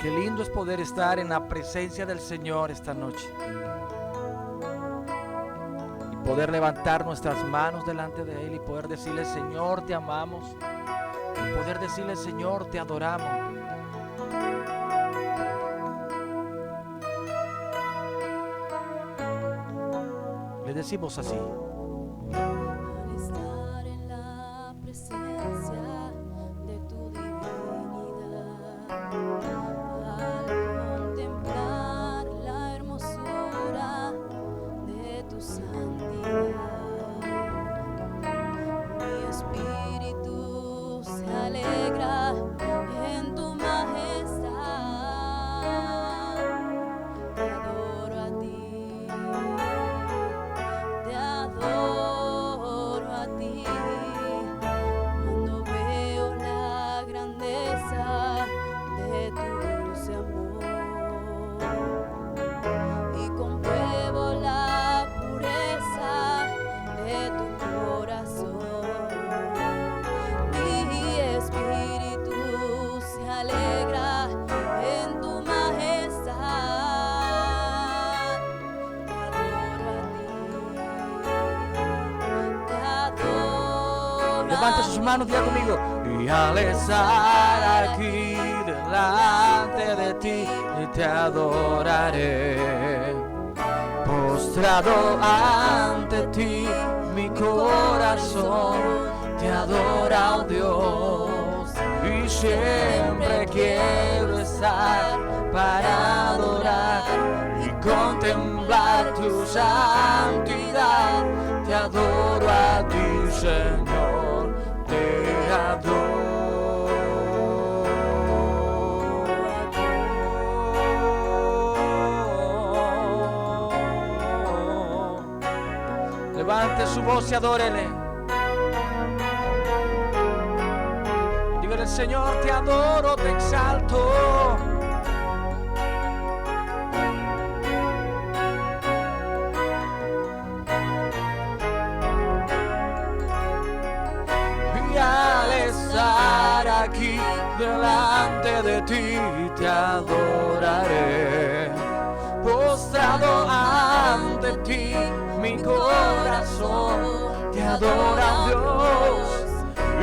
Qué lindo es poder estar en la presencia del Señor esta noche y poder levantar nuestras manos delante de Él y poder decirle: Señor, te amamos, y poder decirle: Señor, te adoramos. Le decimos así: al estar en la presencia de tu divinidad, al contemplar la hermosura de tu santidad, mi espíritu se alegra en tu majestad. Te adoro a ti, te adoro a ti, cuando veo la grandeza de tu dulce amor y compruebo la pureza de tu corazón. Mi espíritu se alegra en tu majestad. levante sus manos, diga conmigo: y al estar aquí delante de ti, te adoraré. Postrado ante ti, mi corazón te adora, oh Dios, y siempre quiero estar para adorar y contemplar tu santidad. Te adoro a ti, Señor, te adoro. Levante su voz y adórele. Dígale: Señor, te adoro, te exalto. Y al estar aquí delante de ti, te adoraré. Postrado ante ti, mi corazón te adora, Dios,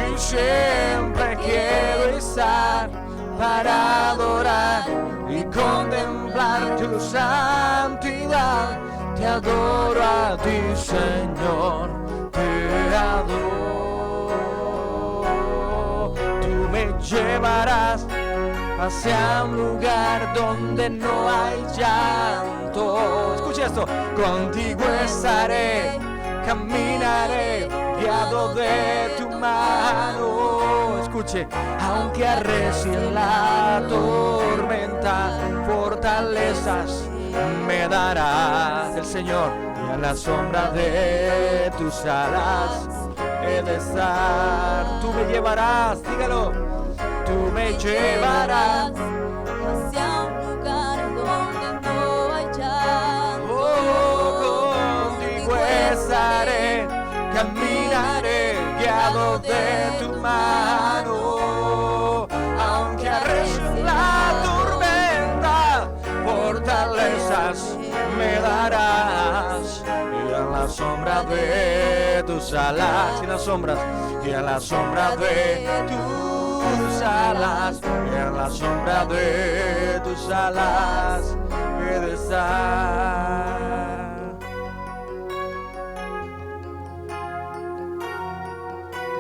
y siempre quiero estar para adorar y contemplar tu santidad. Te adoro a ti, Señor, te adoro. Tú me llevarás hacia un lugar donde no hay llanto. Escucha esto: contigo estaré, caminaré guiado de tu mano. Escuche: aunque arrecie la tormenta, fortalezas me darás el Señor, y a la sombra de tus alas he de estar. Tú me llevarás, dígalo. Tú me llevarás hacia un lugar donde no hay llanto. Oh, contigo estaré, caminaré guiado de tu mano. Aunque arrecie la tormenta, fortalezas me darás. Y a la sombra de tus alas, y las sombras, y a la sombra de tus alas, y a la sombra de tus alas he de estar.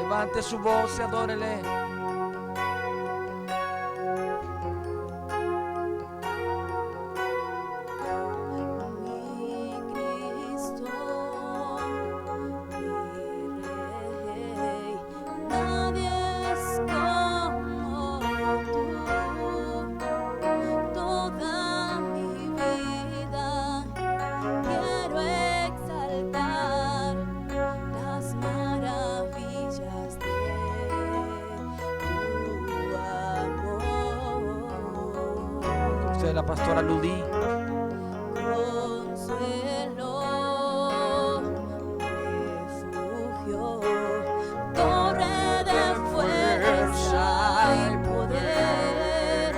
Levante su voz y adórele. La pastora Ludí. Consuelo, refugio, torre de fuerza y poder.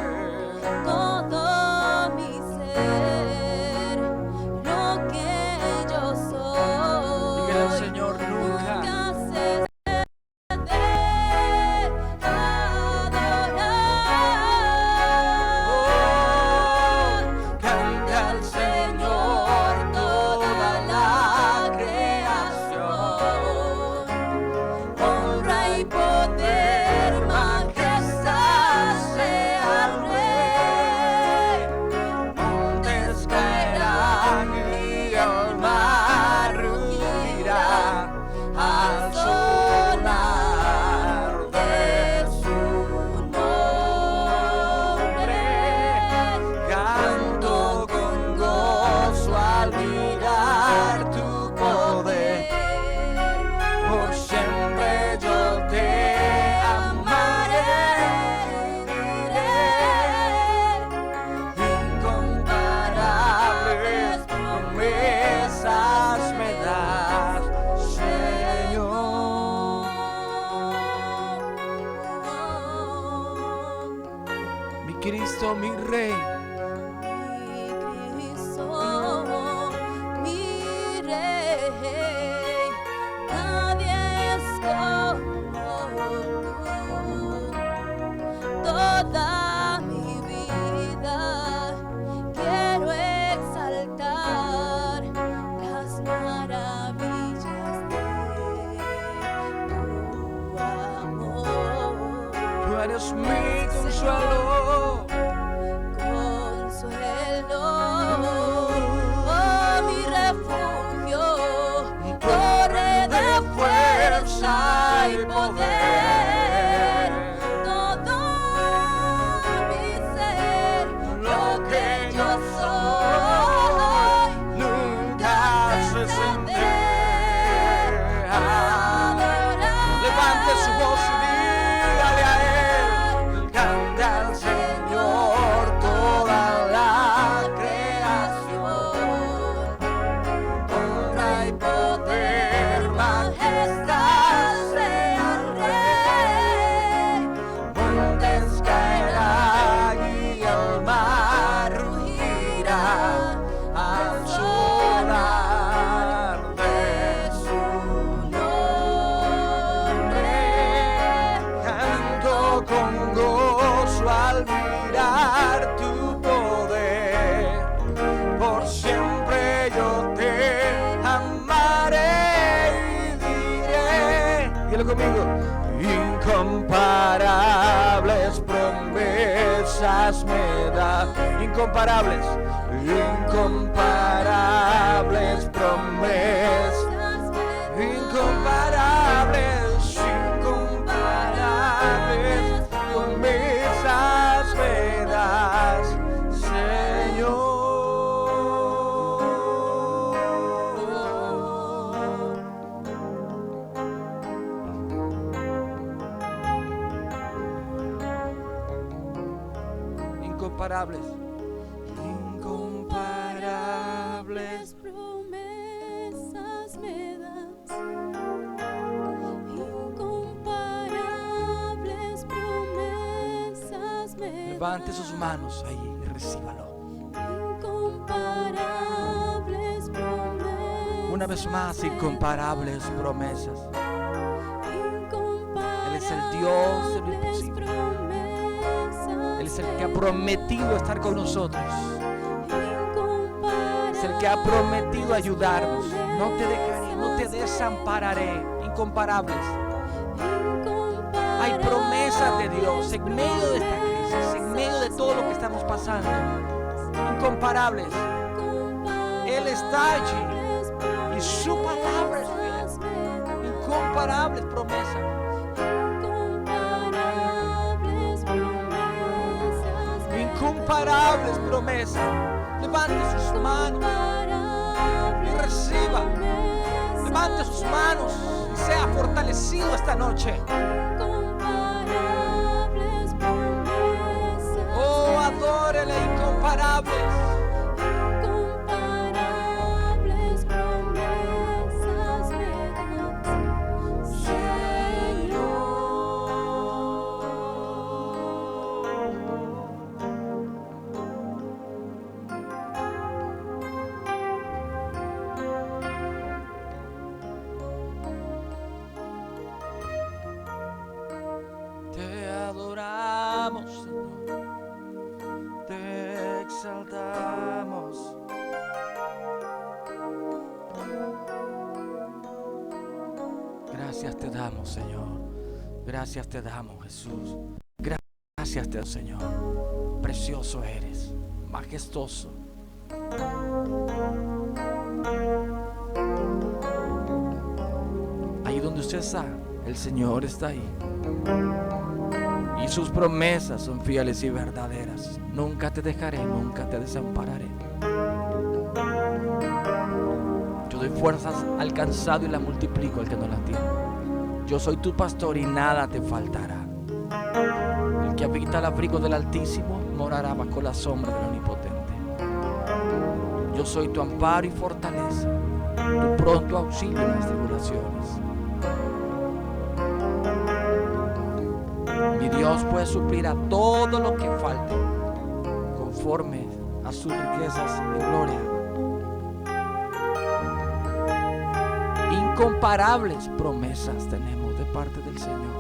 eres mi consuelo. Consuelo, oh, mi refugio, torre de fuerza y poder. Todo mi ser, lo que yo soy, Nunca se sentirá. adorar. Levante su voz y dígale a Él. Canta al Señor toda la creación. Honra y poder, majestad sea el Rey. Montes caerán y el mar rugirá al sonar de su nombre. canto con gozo al mirar tu poder. Por siempre yo te amaré y diré. Dile conmigo. Incomparables promesas me da. Incomparables. Incomparables promesas. Incomparables, incomparables promesas me das, Señor. Incomparables, incomparables. Promesas me das, incomparables promesas me das. Levante sus manos ahí y recíbalo. Incomparables promesas. Una vez más, incomparables promesas. Él es el Dios de lo imposible. Él es el que ha prometido estar con nosotros. Es el que ha prometido ayudarnos. No te dejaré, no te desampararé. Incomparables. Hay promesas de Dios en medio de esta crisis, en medio de todo lo que estamos pasando. Incomparables. Él está allí y su palabra es fiel. Incomparables promesas. Incomparables promesas. Levante sus manos y reciba. Levante sus manos y sea fortalecido esta noche. Oh, adórele, incomparables. Te adoramos, Señor. Te exaltamos. Gracias te damos, Señor. Gracias te damos, Jesús. Gracias te damos, Señor. Precioso eres, majestuoso. Ahí donde usted está, el Señor está ahí. Y sus promesas son fieles y verdaderas. Nunca te dejaré, nunca te desampararé. Yo doy fuerzas al cansado y las multiplico al que no las tiene. Yo soy tu pastor y nada te faltará. El que habita al abrigo del Altísimo morará bajo la sombra del Omnipotente. Yo soy tu amparo y fortaleza, tu pronto auxilio en las tribulaciones. Mi Dios puede suplir a todo lo que falte, conforme a sus riquezas en gloria. Incomparables promesas tenemos de parte del Señor.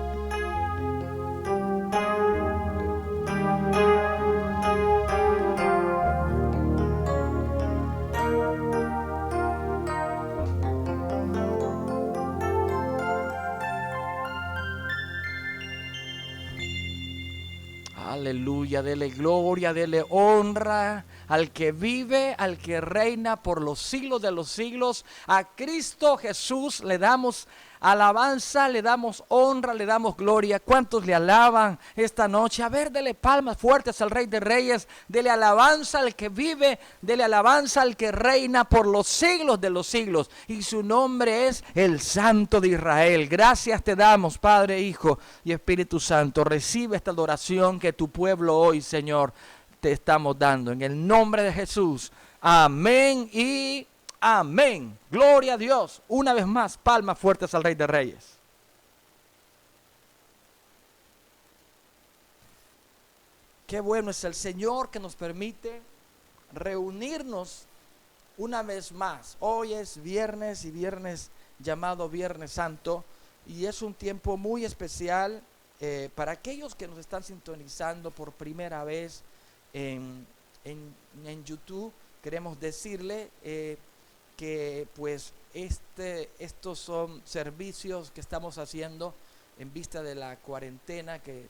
Aleluya, dele gloria, dele honra al que vive, al que reina por los siglos de los siglos. A Cristo Jesús le damos alabanza, le damos honra, le damos gloria. ¿Cuántos le alaban esta noche? A ver, dele palmas fuertes al Rey de Reyes, dele alabanza al que vive, dele alabanza al que reina por los siglos de los siglos. Y su nombre es el Santo de Israel. Gracias te damos, Padre, Hijo y Espíritu Santo. Recibe esta adoración que tu pueblo hoy, Señor, te estamos dando. En el nombre de Jesús. Amén y amén. Gloria a Dios. Una vez más, palmas fuertes al Rey de Reyes. Qué bueno es el Señor que nos permite reunirnos una vez más. Hoy es viernes y viernes llamado Viernes Santo. Y es un tiempo muy especial para aquellos que nos están sintonizando por primera vez en YouTube. Queremos decirle que pues estos son servicios que estamos haciendo en vista de la cuarentena que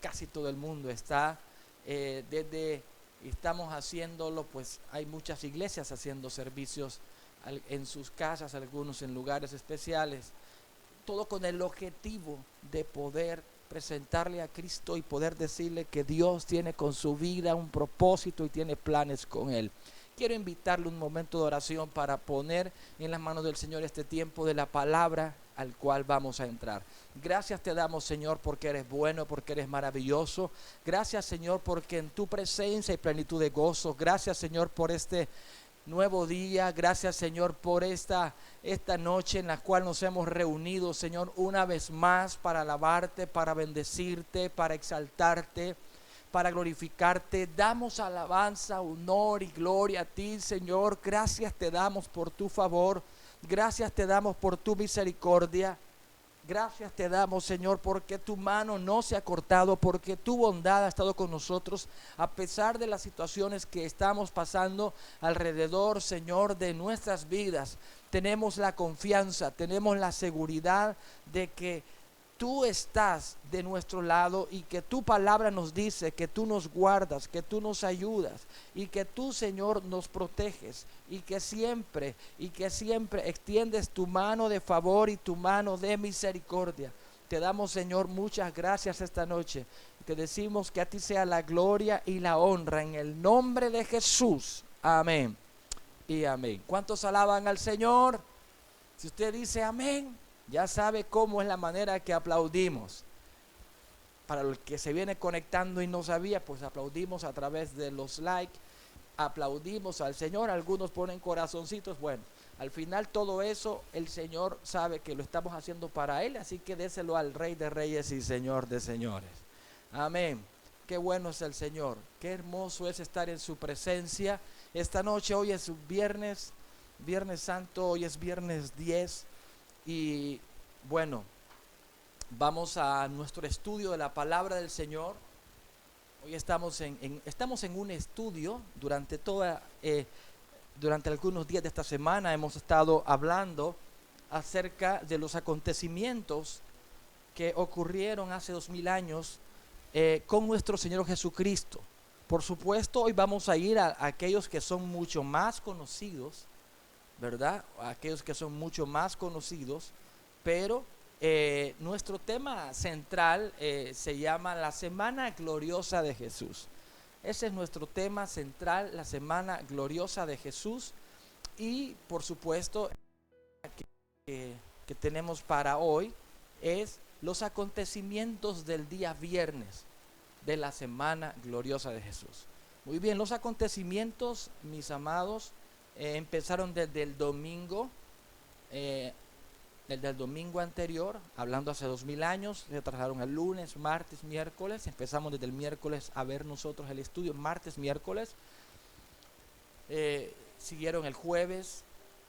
casi todo el mundo está. Estamos haciéndolo, pues hay muchas iglesias haciendo servicios en sus casas, algunos en lugares especiales. Todo con el objetivo de poder presentarle a Cristo y poder decirle que Dios tiene con su vida un propósito y tiene planes con él. Quiero invitarle un momento de oración para poner en las manos del Señor este tiempo de la palabra al cual vamos a entrar. Gracias te damos, Señor, porque eres bueno, porque eres maravilloso. Gracias, Señor, porque en tu presencia hay plenitud de gozo. Gracias, Señor, por este nuevo día. Gracias, Señor, por esta noche en la cual nos hemos reunido, Señor, una vez más para alabarte, para bendecirte, para exaltarte, para glorificarte. Damos alabanza, honor y gloria a ti, Señor. Gracias te damos por tu favor. Gracias te damos por tu misericordia. Gracias te damos, Señor, porque tu mano no se ha cortado, porque tu bondad ha estado con nosotros a pesar de las situaciones que estamos pasando alrededor, Señor, de nuestras vidas. Tenemos la confianza, tenemos la seguridad de que tú estás de nuestro lado y que tu palabra nos dice que tú nos guardas, que tú nos ayudas y que tú, Señor, nos proteges y que siempre extiendes tu mano de favor y tu mano de misericordia. Te damos, Señor, muchas gracias esta noche. Te decimos que a ti sea la gloria y la honra en el nombre de Jesús. Amén y amén. ¿Cuántos alaban al Señor? Si usted dice amén, ya sabe cómo es la manera que aplaudimos. Para el que se viene conectando y no sabía, pues aplaudimos a través de los likes, aplaudimos al Señor, algunos ponen corazoncitos. Bueno, al final todo eso el Señor sabe que lo estamos haciendo para Él, así que déselo al Rey de Reyes y Señor de Señores. Amén. Qué bueno es el Señor, qué hermoso es estar en su presencia. Esta noche, hoy es Viernes Santo, hoy es viernes 10. Y bueno, vamos a nuestro estudio de la palabra del Señor. Hoy estamos en un estudio durante algunos días de esta semana. Hemos estado hablando acerca de los acontecimientos que ocurrieron hace 2000 años con nuestro Señor Jesucristo. Por supuesto, hoy vamos a ir a aquellos que son mucho más conocidos, ¿verdad? Aquellos que son mucho más conocidos, pero nuestro tema central se llama la Semana Gloriosa de Jesús. Ese es nuestro tema central, la Semana Gloriosa de Jesús. Y por supuesto que tenemos para hoy es los acontecimientos del día viernes de la Semana Gloriosa de Jesús. Muy bien, los acontecimientos, mis amados, empezaron desde el domingo anterior, hablando hace 2000 años, se trasladaron al lunes, martes, miércoles. Empezamos desde el miércoles a ver nosotros el estudio, martes, miércoles. Siguieron el jueves,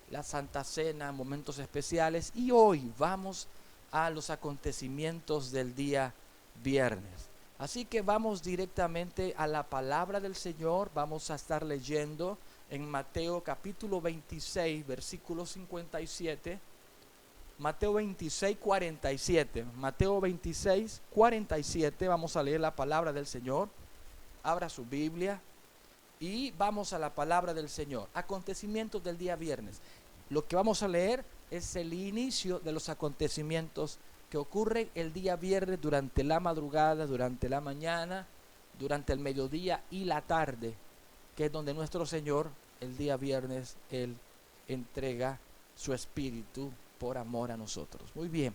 la Santa Cena, momentos especiales. Y hoy vamos a los acontecimientos del día viernes. Así que vamos directamente a la palabra del Señor. Vamos a estar leyendo en Mateo capítulo 26, versículo 57. Mateo 26, 47. Mateo 26, 47. Vamos a leer la palabra del Señor. Abra su Biblia y vamos a la palabra del Señor. Acontecimientos del día viernes. Lo que vamos a leer es el inicio de los acontecimientos que ocurren el día viernes durante la madrugada, durante la mañana, durante el mediodía y la tarde, que es donde nuestro Señor, el día viernes, Él entrega su espíritu por amor a nosotros. Muy bien,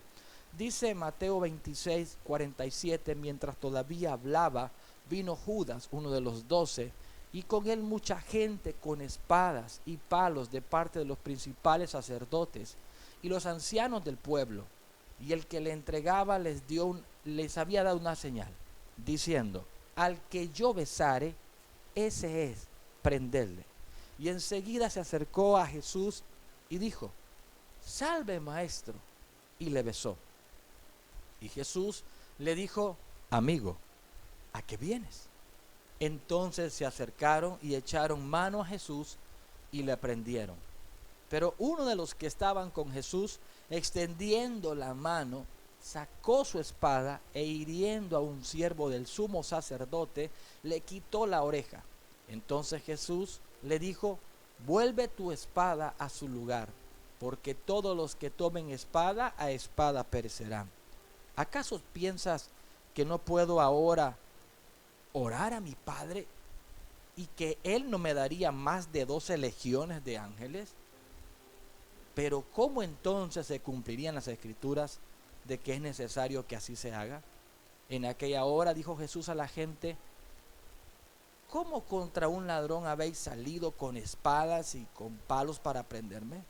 dice Mateo 26, 47, mientras todavía hablaba, vino Judas, uno de los 12, y con él mucha gente con espadas y palos de parte de los principales sacerdotes y los ancianos del pueblo. Y el que le entregaba les había dado una señal, diciendo: al que yo besare, ese es, prendedle. Y enseguida se acercó a Jesús y dijo: salve, maestro, y le besó. Y Jesús le dijo: amigo, ¿a qué vienes? Entonces se acercaron y echaron mano a Jesús y le prendieron. Pero uno de los que estaban con Jesús, extendiendo la mano, sacó su espada e hiriendo a un siervo del sumo sacerdote, le quitó la oreja. Entonces Jesús le dijo: vuelve tu espada a su lugar, porque todos los que tomen espada, a espada perecerán. ¿Acaso piensas que no puedo ahora orar a mi Padre y que Él no me daría más de 12 legiones de ángeles? Pero ¿cómo entonces se cumplirían las escrituras de que es necesario que así se haga? En aquella hora dijo Jesús a la gente: ¿cómo contra un ladrón habéis salido con espadas y con palos para prenderme?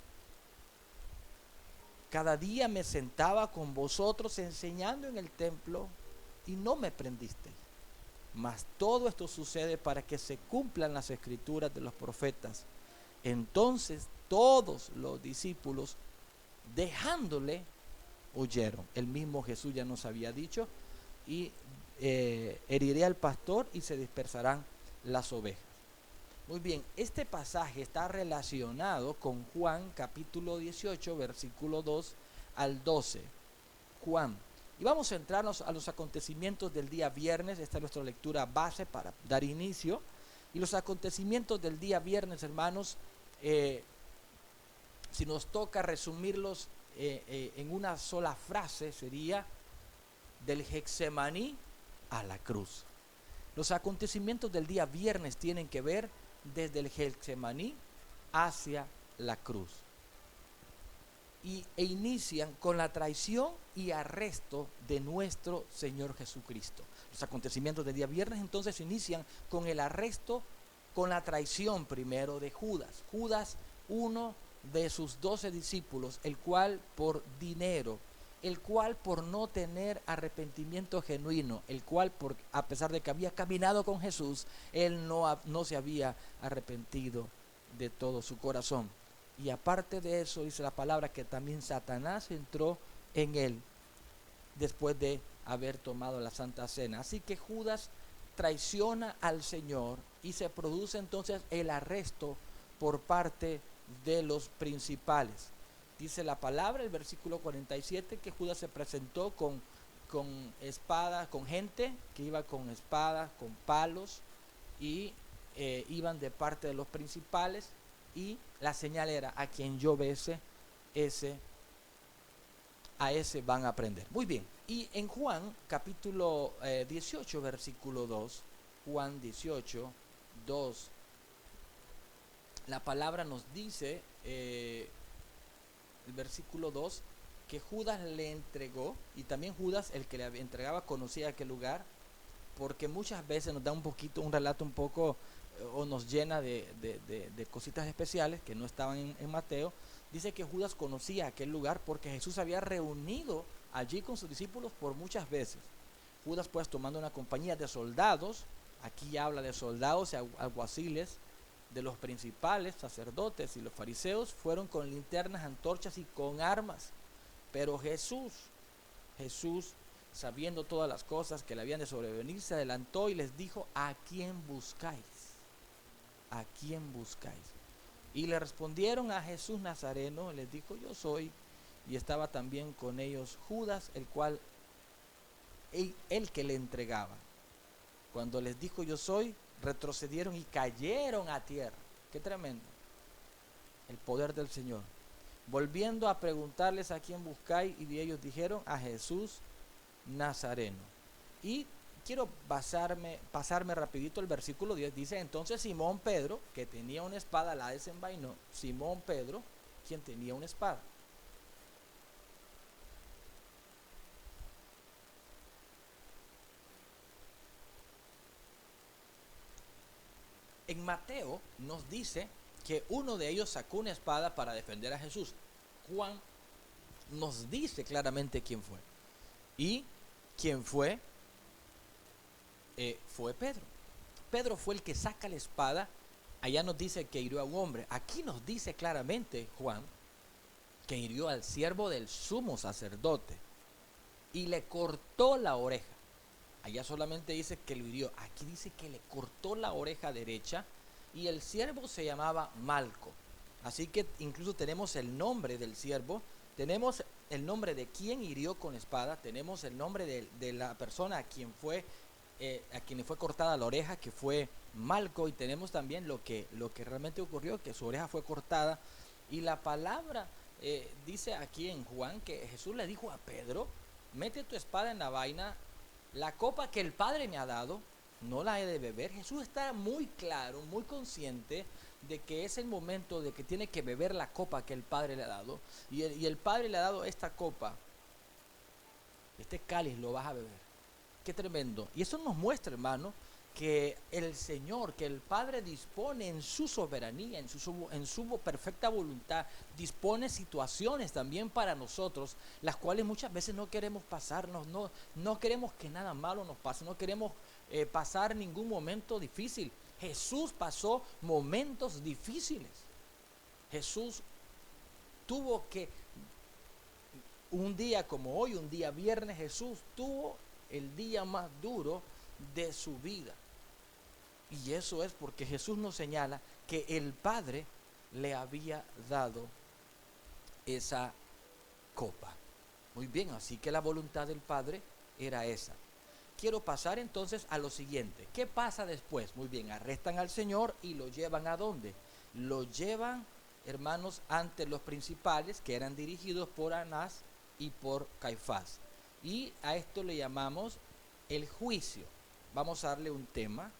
Cada día me sentaba con vosotros enseñando en el templo y no me prendisteis. Mas todo esto sucede para que se cumplan las escrituras de los profetas. Entonces todos los discípulos, dejándole, huyeron. El mismo Jesús ya nos había dicho: y heriré al pastor y se dispersarán las ovejas. Muy bien, este pasaje está relacionado con Juan capítulo 18, versículo 2 al 12. Juan. Y vamos a centrarnos a los acontecimientos del día viernes. Esta es nuestra lectura base para dar inicio. Y los acontecimientos del día viernes, hermanos, si nos toca resumirlos en una sola frase, sería: del Getsemaní a la cruz. Los acontecimientos del día viernes tienen que ver desde el Getsemaní hacia la cruz. E inician con la traición y arresto de nuestro Señor Jesucristo. Los acontecimientos del día viernes entonces inician con el arresto, con la traición primero de Judas. Judas, uno de sus 12 discípulos, el cual por dinero, el cual por no tener arrepentimiento genuino, el cual a pesar de que había caminado con Jesús, él no se había arrepentido de todo su corazón. Y aparte de eso, dice la palabra que también Satanás entró en él después de haber tomado la Santa Cena. Así que Judas traiciona al Señor y se produce entonces el arresto por parte de los principales. Dice la palabra, el versículo 47, que Judas se presentó con espada, con gente que iba con espadas, con palos, y iban de parte de los principales, y la señal era: a quien yo bese, a ese van a prender. Muy bien, y en Juan capítulo 18, versículo 2, Juan 18, 2, la palabra nos dice, el versículo 2, que Judas le entregó, y también Judas, el que le entregaba, conocía aquel lugar, porque muchas veces nos da un relato un poco, o nos llena de cositas especiales que no estaban en Mateo. Dice que Judas conocía aquel lugar porque Jesús había reunido allí con sus discípulos por muchas veces. Judas, pues, tomando una compañía de soldados, aquí habla de soldados y alguaciles, de los principales sacerdotes y los fariseos, fueron con linternas, antorchas y con armas. Pero Jesús, sabiendo todas las cosas que le habían de sobrevenir, se adelantó y les dijo: ¿a quién buscáis? ¿A quién buscáis? Y le respondieron: a Jesús Nazareno. Les dijo: yo soy. y estaba también con ellos Judas, el cual el que le entregaba. Cuando les dijo yo soy, retrocedieron y cayeron a tierra. Qué tremendo el poder del Señor. Volviendo a preguntarles a quién buscáis, y ellos dijeron a Jesús Nazareno. Y quiero pasarme rapidito el versículo 10. Dice, entonces Simón Pedro, que tenía una espada, la desenvainó. Simón Pedro, quien tenía una espada. En Mateo nos dice que uno de ellos sacó una espada para defender a Jesús. Juan nos dice claramente quién fue. Y quién fue, fue Pedro. Pedro fue el que saca la espada. Allá nos dice que hirió a un hombre. Aquí nos dice claramente Juan que hirió al siervo del sumo sacerdote y le cortó la oreja. Allá solamente dice que lo hirió. Aquí dice que le cortó la oreja derecha, y el siervo se llamaba Malco. Así que incluso tenemos el nombre del siervo, tenemos el nombre de quien hirió con espada, tenemos el nombre de la persona a quien le fue cortada la oreja, que fue Malco, y tenemos también lo que realmente ocurrió, que su oreja fue cortada. Y la palabra dice aquí en Juan que Jesús le dijo a Pedro, mete tu espada en la vaina, la copa que el Padre me ha dado, no la he de beber. Jesús está muy claro, muy consciente de que es el momento de que tiene que beber la copa que el Padre le ha dado. Y el Padre le ha dado esta copa, este cáliz lo vas a beber. Qué tremendo. Y eso nos muestra, hermano, que el Señor, que el Padre dispone en su soberanía, en su perfecta voluntad, dispone situaciones también para nosotros, las cuales muchas veces no queremos pasarnos, no queremos que nada malo nos pase, no queremos pasar ningún momento difícil. Jesús pasó momentos difíciles. Jesús tuvo que, un día como hoy, un día viernes, Jesús tuvo el día más duro de su vida. Y eso es porque Jesús nos señala que el Padre le había dado esa copa. Muy bien, así que la voluntad del Padre era esa. Quiero pasar entonces a lo siguiente. ¿Qué pasa después? Muy bien, arrestan al Señor y lo llevan ¿a dónde? Lo llevan, hermanos, ante los principales, que eran dirigidos por Anás y por Caifás. Y a esto le llamamos el juicio. Vamos a darle un tema,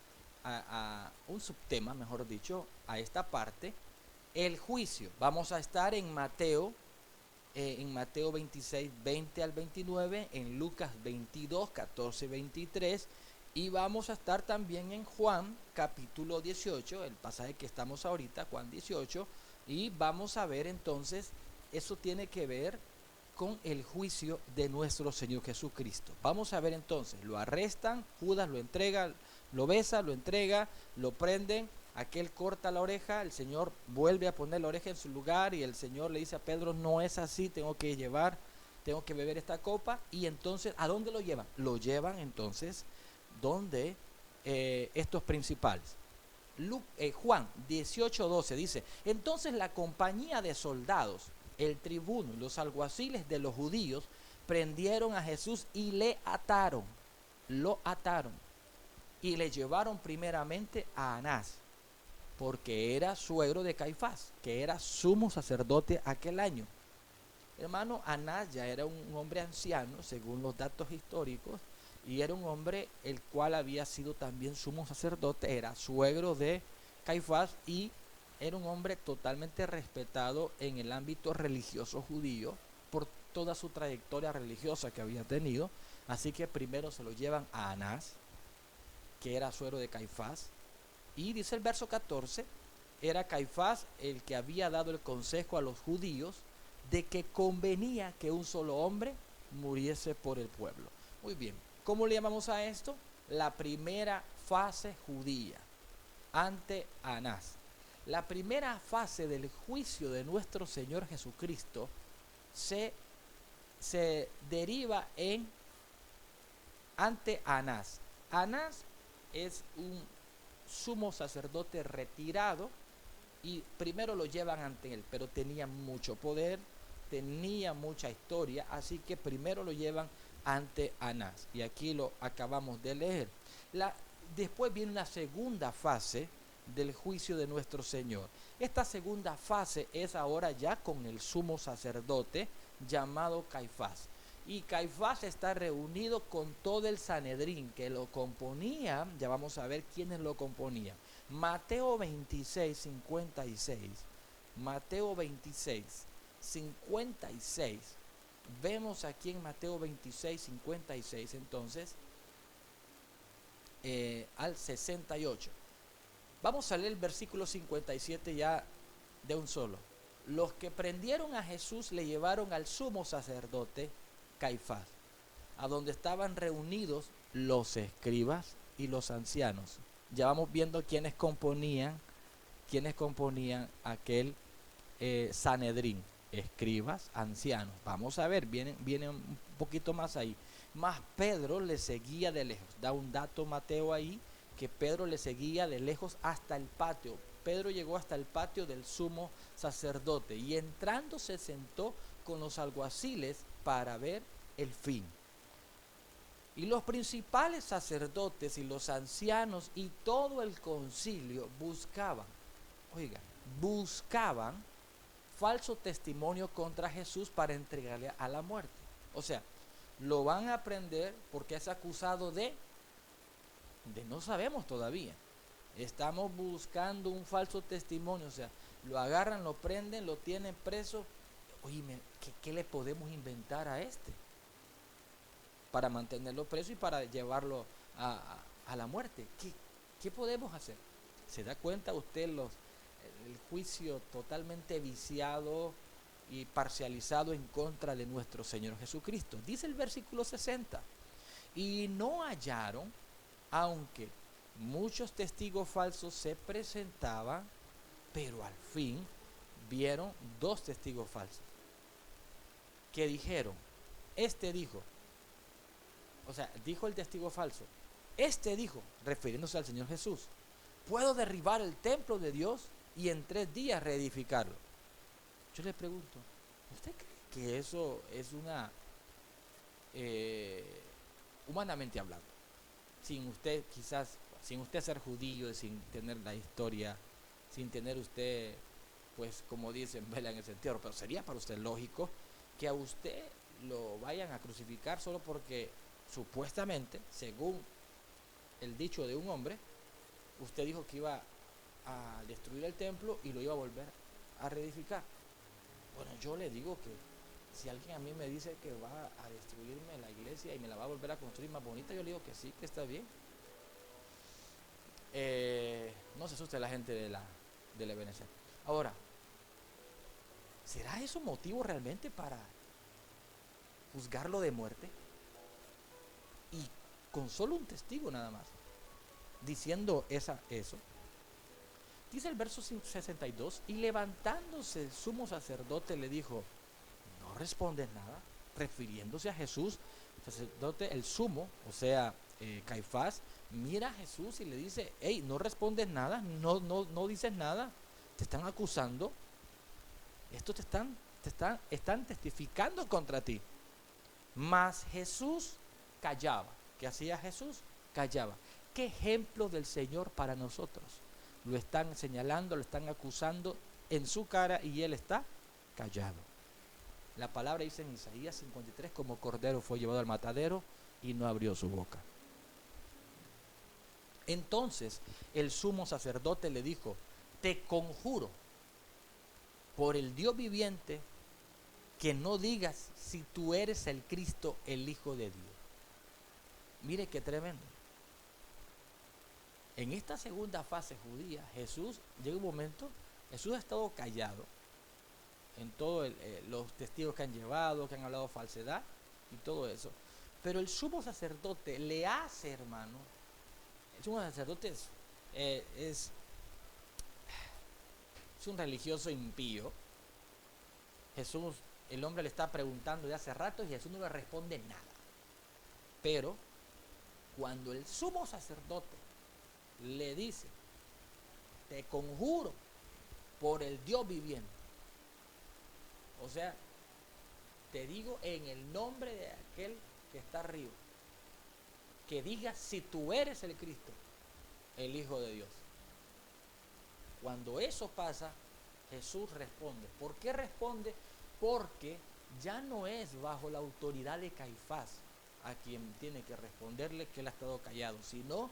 un subtema, mejor dicho, a esta parte, el juicio. Vamos a estar en Mateo 26, 20 al 29, en Lucas 22, 14, 23, y vamos a estar también en Juan capítulo 18, el pasaje que estamos ahorita, Juan 18, y vamos a ver entonces, eso tiene que ver con el juicio de nuestro Señor Jesucristo. Vamos a ver entonces, lo arrestan, Judas lo entrega, lo besa, lo entrega, lo prenden, aquel corta la oreja, el Señor vuelve a poner la oreja en su lugar y el Señor le dice a Pedro, no es así, tengo que beber esta copa. Y entonces, ¿a dónde lo llevan? Lo llevan entonces donde estos principales. Juan 18:12 dice, entonces la compañía de soldados, el tribuno y los alguaciles de los judíos prendieron a Jesús y lo ataron y le llevaron primeramente a Anás, porque era suegro de Caifás, que era sumo sacerdote aquel año. Hermano, Anás ya era un hombre anciano, según los datos históricos, y era un hombre el cual había sido también sumo sacerdote, era suegro de Caifás y era un hombre totalmente respetado en el ámbito religioso judío por toda su trayectoria religiosa que había tenido. Así que primero se lo llevan a Anás, que era suegro de Caifás, y dice el verso 14, era Caifás el que había dado el consejo a los judíos de que convenía que un solo hombre muriese por el pueblo. Muy bien, ¿cómo le llamamos a esto? La primera fase judía ante Anás. La primera fase del juicio de nuestro Señor Jesucristo se deriva ante Anás. Anás es un sumo sacerdote retirado y primero lo llevan ante él, pero tenía mucho poder, tenía mucha historia, así que primero lo llevan ante Anás. Y aquí lo acabamos de leer. Después viene una segunda fase del juicio de nuestro Señor. Esta segunda fase es ahora ya con el sumo sacerdote llamado Caifás. Y Caifás está reunido con todo el Sanedrín que lo componía. Ya vamos a ver quiénes lo componían. Mateo 26, 56. Mateo 26, 56. Vemos aquí en Mateo 26, 56 entonces al 68. Vamos a leer el versículo 57 ya de un solo. Los que prendieron a Jesús le llevaron al sumo sacerdote Caifás, a donde estaban reunidos los escribas y los ancianos. Ya vamos viendo quiénes componían aquel Sanedrín, escribas, ancianos. Vamos a ver, viene un poquito más ahí. Más Pedro le seguía de lejos. Da un dato Mateo ahí, que Pedro le seguía de lejos hasta el patio. Pedro llegó hasta el patio del sumo sacerdote y entrando se sentó con los alguaciles para ver el fin. Y los principales sacerdotes y los ancianos y todo el concilio buscaban falso testimonio contra Jesús para entregarle a la muerte. O sea, lo van a prender porque es acusado de no sabemos todavía. Estamos buscando un falso testimonio, o sea, lo agarran, lo prenden, lo tienen preso. Oye, ¿qué le podemos inventar a este? Para mantenerlo preso y para llevarlo a la muerte. ¿Qué podemos hacer? ¿Se da cuenta usted el juicio totalmente viciado y parcializado en contra de nuestro Señor Jesucristo? Dice el versículo 60. Y no hallaron, aunque muchos testigos falsos se presentaban, pero al fin vieron 2 testigos falsos que dijeron, dijo el testigo falso, dijo, refiriéndose al Señor Jesús, puedo derribar el templo de Dios y en 3 días reedificarlo. Yo le pregunto, ¿usted cree que eso es humanamente hablando, sin usted ser judío, sin tener la historia, sin tener usted, pues como dicen, vela en el sentido, pero sería para usted lógico que a usted lo vayan a crucificar solo porque supuestamente, según el dicho de un hombre, usted dijo que iba a destruir el templo y lo iba a volver a reedificar? Bueno, yo le digo que si alguien a mí me dice que va a destruirme la iglesia y me la va a volver a construir más bonita, yo le digo que sí, que está bien. No se asuste la gente de la Venecia. Ahora, ¿será eso motivo realmente para juzgarlo de muerte? Y con solo un testigo nada más, diciendo eso. Dice el verso 62, y levantándose el sumo sacerdote le dijo, ¿no respondes nada? Refiriéndose a Jesús, sacerdote, el sumo, o sea, Caifás, mira a Jesús y le dice, hey, no respondes nada, no dices nada, te están acusando, estos están testificando contra ti. Mas Jesús callaba. ¿Qué hacía Jesús? Callaba. ¿Qué ejemplo del Señor para nosotros? Lo están señalando, lo están acusando en su cara y él está callado. La palabra dice en Isaías 53, como cordero fue llevado al matadero y no abrió su boca. Entonces el sumo sacerdote le dijo, te conjuro por el Dios viviente que no digas si tú eres el Cristo, el Hijo de Dios. Mire qué tremendo. En esta segunda fase judía, Jesús, llega un momento, Jesús ha estado callado en todos los testigos que han llevado, que han hablado falsedad y todo eso. Pero el sumo sacerdote le hace, hermano, el sumo sacerdote es un religioso impío. Jesús, el hombre le está preguntando de hace rato y Jesús no le responde nada. Pero cuando el sumo sacerdote le dice, te conjuro por el Dios viviente, o sea, te digo en el nombre de aquel que está arriba, que digas si tú eres el Cristo, el Hijo de Dios. Cuando eso pasa, Jesús responde. ¿Por qué responde? Porque ya no es bajo la autoridad de Caifás a quien tiene que responderle que él ha estado callado, sino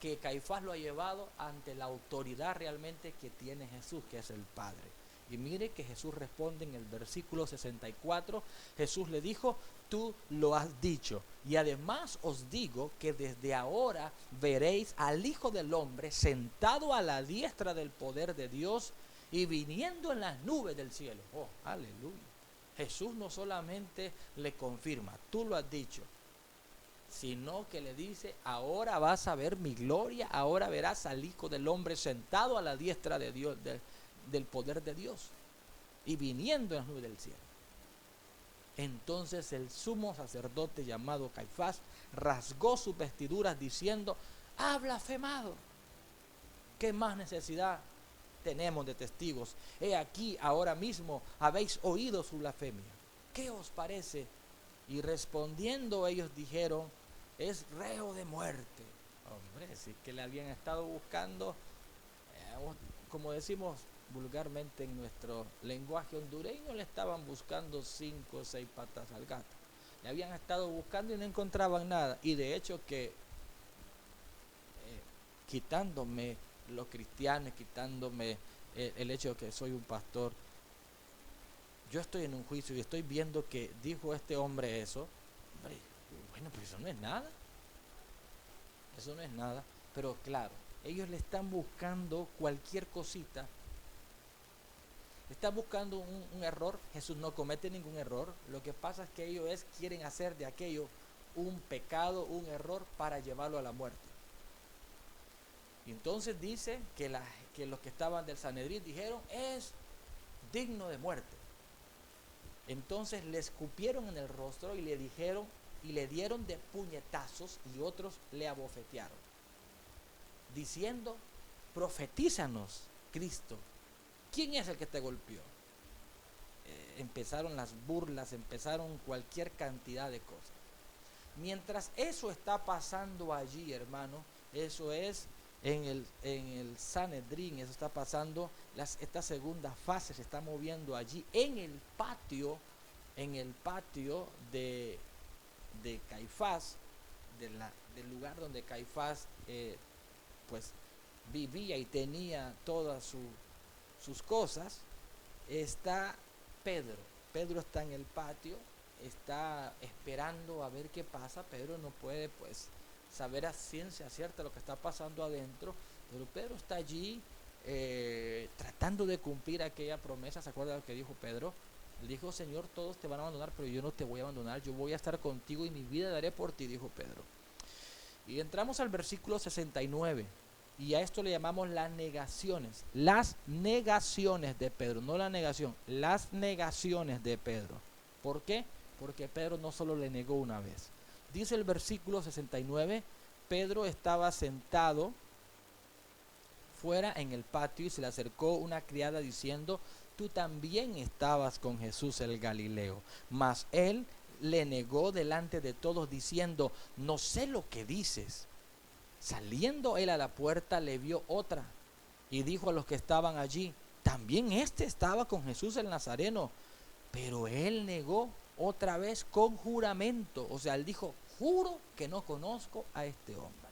que Caifás lo ha llevado ante la autoridad realmente que tiene Jesús, que es el Padre. Y mire que Jesús responde en el versículo 64, Jesús le dijo, tú lo has dicho, y además os digo que desde ahora veréis al Hijo del Hombre sentado a la diestra del poder de Dios y viniendo en las nubes del cielo. Oh, aleluya. Jesús no solamente le confirma, tú lo has dicho, sino que le dice, ahora vas a ver mi gloria, ahora verás al Hijo del Hombre sentado a la diestra de Dios, del poder de Dios y viniendo en las nubes del cielo. Entonces el sumo sacerdote llamado Caifás rasgó sus vestiduras diciendo, ha blasfemado. ¿Qué más necesidad tenemos de testigos? He aquí, ahora mismo habéis oído su blasfemia. ¿Qué os parece? Y respondiendo ellos dijeron, es reo de muerte. Hombre, si que le habían estado buscando, como decimos vulgarmente en nuestro lenguaje hondureño, le estaban buscando 5 o 6 patas al gato. Le habían estado buscando y no encontraban nada. Y de hecho que quitándome los cristianos, quitándome el hecho de que soy un pastor, yo estoy en un juicio y estoy viendo que dijo este hombre eso. Hombre, bueno, pues eso no es nada. Eso no es nada. Pero claro, ellos le están buscando cualquier cosita. Están buscando un error. Jesús no comete ningún error. Lo que pasa es que ellos quieren hacer de aquello un pecado, un error para llevarlo a la muerte. Y entonces dice que los que estaban del Sanedrín dijeron, es digno de muerte. Entonces le escupieron en el rostro y le dijeron y le dieron de puñetazos y otros le abofetearon, diciendo, profetízanos, Cristo, ¿quién es el que te golpeó? Empezaron las burlas, empezaron cualquier cantidad de cosas. Mientras eso está pasando allí, hermano, eso es en el Sanedrín, eso está pasando, esta segunda fase se está moviendo allí en el patio de Caifás, del lugar donde Caifás pues vivía y tenía todas sus cosas. Está Pedro está en el patio, está esperando a ver qué pasa. Pedro no puede pues saber a ciencia cierta lo que está pasando adentro, pero Pedro está allí tratando de cumplir aquella promesa. ¿Se acuerdan lo que dijo Pedro? Él dijo, Señor, todos te van a abandonar, pero yo no te voy a abandonar, yo voy a estar contigo y mi vida daré por ti, dijo Pedro. Y entramos al versículo 69, y a esto le llamamos las negaciones de Pedro, no la negación, las negaciones de Pedro. ¿Por qué? Porque Pedro no solo le negó una vez. Dice el versículo 69, Pedro estaba sentado fuera en el patio y se le acercó una criada diciendo, tú también estabas con Jesús el Galileo. Mas él le negó delante de todos diciendo, no sé lo que dices. Saliendo él a la puerta le vio otra y dijo a los que estaban allí, también este estaba con Jesús el Nazareno. Pero él negó otra vez con juramento. O sea, él dijo, juro que no conozco a este hombre.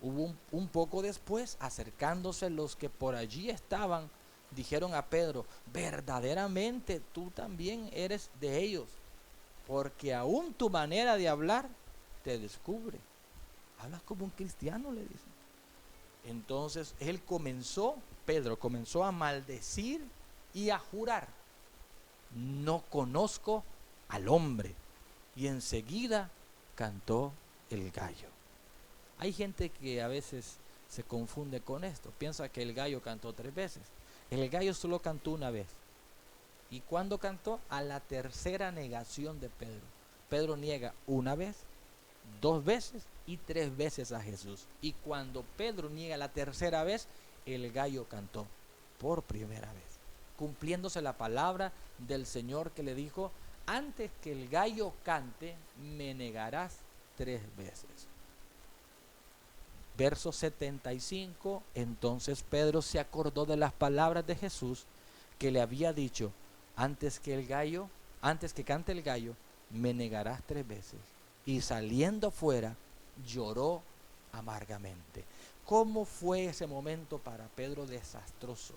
Hubo un poco después, acercándose los que por allí estaban, dijeron a Pedro, verdaderamente tú también eres de ellos, porque aún tu manera de hablar te descubre. Hablas como un cristiano, le dicen. Entonces Pedro comenzó a maldecir y a jurar, no conozco al hombre. Y enseguida cantó el gallo. Hay gente que a veces se confunde con esto, piensa que el gallo cantó 3 veces. El gallo solo cantó una vez. ¿Y cuándo cantó? A la tercera negación de Pedro. Pedro niega una vez, 2 veces y 3 veces a Jesús. Y cuando Pedro niega la tercera vez, el gallo cantó por primera vez. cumpliéndose la palabra del Señor que le dijo: antes que el gallo cante, me negarás 3 veces. Verso 75, entonces Pedro se acordó de las palabras de Jesús que le había dicho: antes que cante el gallo, me negarás 3 veces. Y saliendo fuera, lloró amargamente. ¿Cómo fue ese momento para Pedro? Desastroso.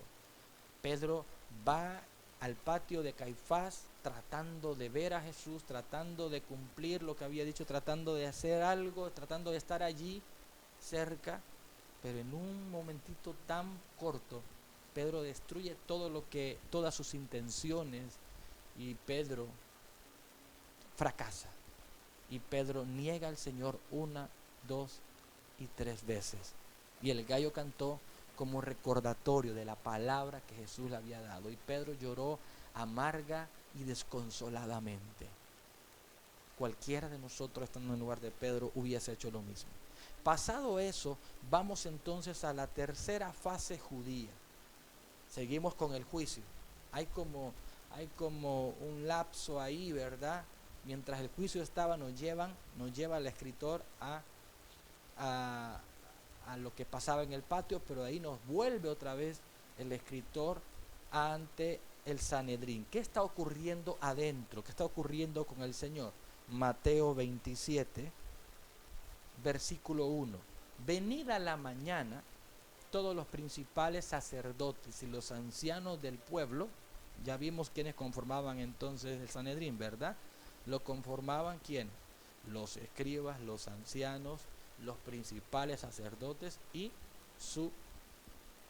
Pedro va al patio de Caifás tratando de ver a Jesús, tratando de cumplir lo que había dicho, tratando de hacer algo, tratando de estar allí cerca, pero en un momentito tan corto Pedro destruye todas sus intenciones, y Pedro fracasa, y Pedro niega al Señor 1, 2 y 3 veces. Y el gallo cantó como recordatorio de la palabra que Jesús le había dado, y Pedro lloró amarga y desconsoladamente. Cualquiera de nosotros, estando en el lugar de Pedro, hubiese hecho lo mismo. Pasado eso, vamos entonces a la tercera fase judía. Seguimos con el juicio. Hay como un lapso ahí, ¿verdad? Mientras el juicio estaba, nos lleva el escritor a lo que pasaba en el patio, pero ahí nos vuelve otra vez el escritor ante el Sanedrín. ¿Qué está ocurriendo adentro? ¿Qué está ocurriendo con el Señor? Mateo 27, versículo 1. Venida la mañana, todos los principales sacerdotes y los ancianos del pueblo, ya vimos quiénes conformaban entonces el Sanedrín, ¿verdad? Lo conformaban ¿quiénes? Los escribas, los ancianos, los principales sacerdotes, y su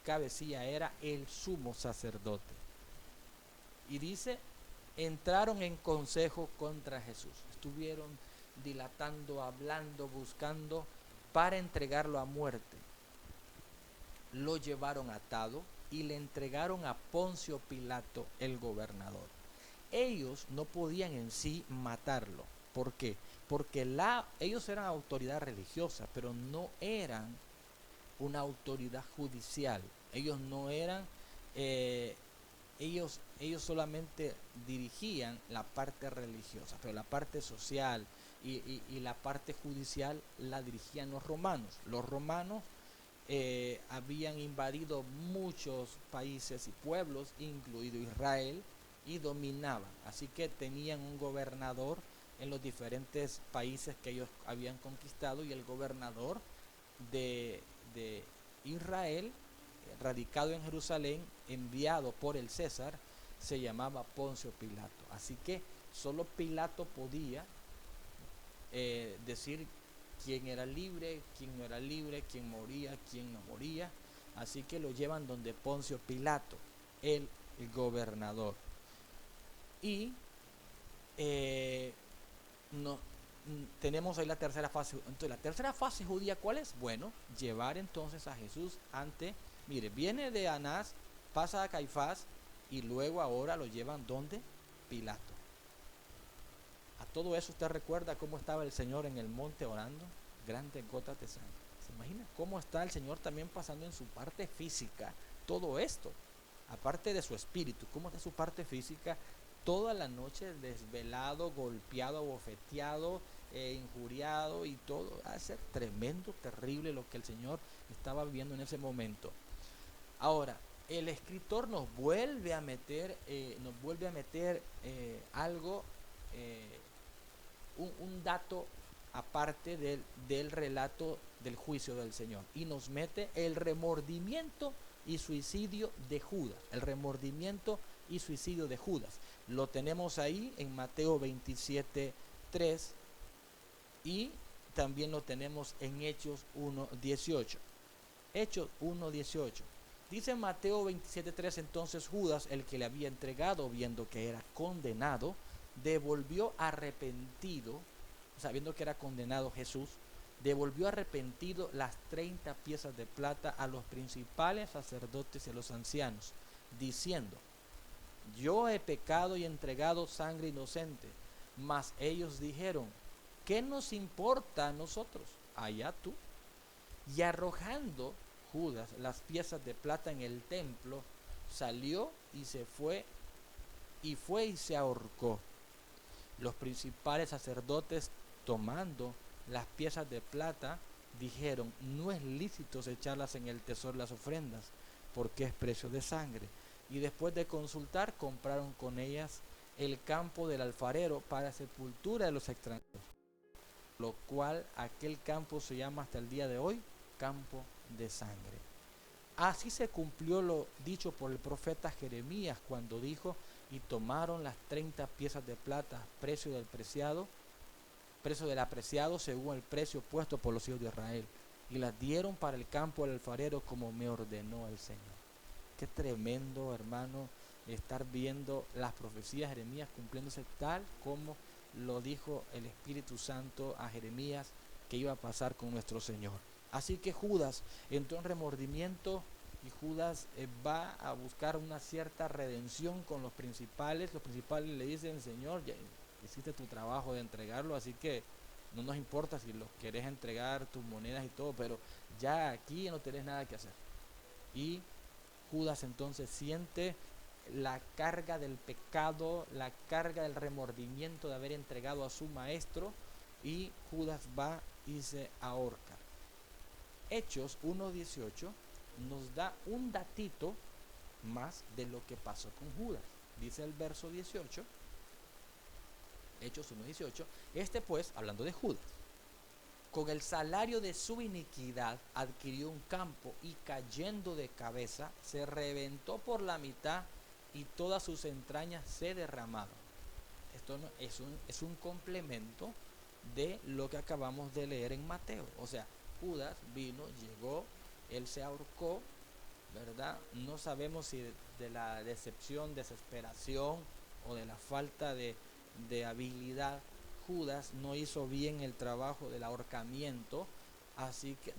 cabecilla era el sumo sacerdote. Y dice: entraron en consejo contra Jesús. Estuvieron dilatando, hablando, buscando para entregarlo a muerte. Lo llevaron atado y le entregaron a Poncio Pilato, el gobernador. Ellos no podían en sí matarlo. ¿Por qué? Porque ellos eran autoridad religiosa, pero no eran una autoridad judicial. Ellos no eran, ellos solamente dirigían la parte religiosa, pero la parte social y la parte judicial la dirigían los romanos. Los romanos habían invadido muchos países y pueblos, incluido Israel, y dominaban. Así que tenían un gobernador en los diferentes países que ellos habían conquistado, y el gobernador de Israel, radicado en Jerusalén, enviado por el César, se llamaba Poncio Pilato. Así que solo Pilato podía decir quién era libre, quién no era libre, quién moría, quién no moría. Así que lo llevan donde Poncio Pilato, el gobernador. Y tenemos ahí la tercera fase. Entonces, la tercera fase judía, ¿cuál es? Bueno, llevar entonces a Jesús ante, mire, viene de Anás, pasa a Caifás, y luego ahora lo llevan ¿dónde? Pilato. A todo eso, ¿usted recuerda cómo estaba el Señor en el monte orando? Grandes gotas de sangre. ¿Se imagina cómo está el Señor también pasando en su parte física todo esto? Aparte de su espíritu, ¿cómo está su parte física? Toda la noche desvelado, golpeado, abofeteado, injuriado y todo. Va a ser tremendo, terrible lo que el Señor estaba viviendo en ese momento. Ahora, el escritor nos vuelve a meter algo, un dato aparte del relato del juicio del Señor, y nos mete el remordimiento y suicidio de Judas. El remordimiento y suicidio de Judas lo tenemos ahí en Mateo 27:3, y también lo tenemos en Hechos 1:18. Hechos 1:18 dice Mateo 27:3: entonces Judas, el que le había entregado, viendo que era condenado, devolvió arrepentido, sabiendo que era condenado Jesús, devolvió arrepentido las 30 piezas de plata a los principales sacerdotes y a los ancianos, diciendo: yo he pecado y entregado sangre inocente. Mas ellos dijeron: ¿qué nos importa a nosotros? Allá tú. Y arrojando Judas las piezas de plata en el templo, salió y se ahorcó. Los principales sacerdotes, tomando las piezas de plata, dijeron: no es lícito echarlas en el tesoro de las ofrendas, porque es precio de sangre. Y después de consultar, compraron con ellas el campo del alfarero para sepultura de los extranjeros, lo cual aquel campo se llama hasta el día de hoy campo de sangre. Así se cumplió lo dicho por el profeta Jeremías cuando dijo: y tomaron las 30 piezas de plata, precio del apreciado según el precio puesto por los hijos de Israel, y las dieron para el campo del alfarero como me ordenó el Señor. Qué tremendo, hermano, estar viendo las profecías de Jeremías cumpliéndose tal como lo dijo el Espíritu Santo a Jeremías que iba a pasar con nuestro Señor. Así que Judas entró en remordimiento y Judas va a buscar una cierta redención con los principales. Los principales le dicen: Señor, ya hiciste tu trabajo de entregarlo, así que no nos importa si los querés entregar tus monedas y todo, pero ya aquí no tenés nada que hacer. Y Judas entonces siente la carga del pecado, la carga del remordimiento de haber entregado a su maestro, y Judas va y se ahorca. Hechos 1:18 nos da un datito más de lo que pasó con Judas. Dice el verso 18, Hechos 1:18: pues, hablando de Judas, con el salario de su iniquidad adquirió un campo y cayendo de cabeza se reventó por la mitad y todas sus entrañas se derramaron. Esto no, es un complemento de lo que acabamos de leer en Mateo. O sea, Judas vino, llegó, él se ahorcó, ¿verdad? No sabemos si de la decepción, desesperación o de la falta de habilidad, Judas no hizo bien el trabajo del ahorcamiento. Así que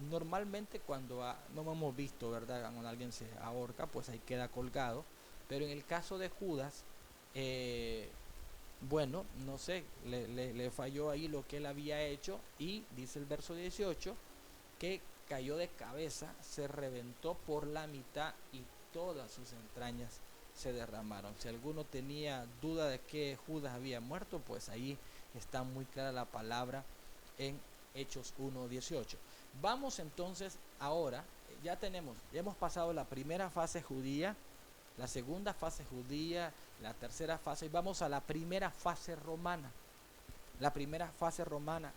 normalmente cuando no hemos visto, ¿verdad?, cuando alguien se ahorca, pues ahí queda colgado. Pero en el caso de Judas, bueno, no sé, le falló ahí lo que él había hecho, y dice el verso 18 que cayó de cabeza, se reventó por la mitad y todas sus entrañas se derramaron. Si alguno tenía duda de que Judas había muerto, pues ahí está muy clara la palabra en Hechos 1:18. Vamos entonces ahora, ya hemos pasado la primera fase judía, la segunda fase judía, la tercera fase, y vamos a la primera fase romana. La primera fase romana,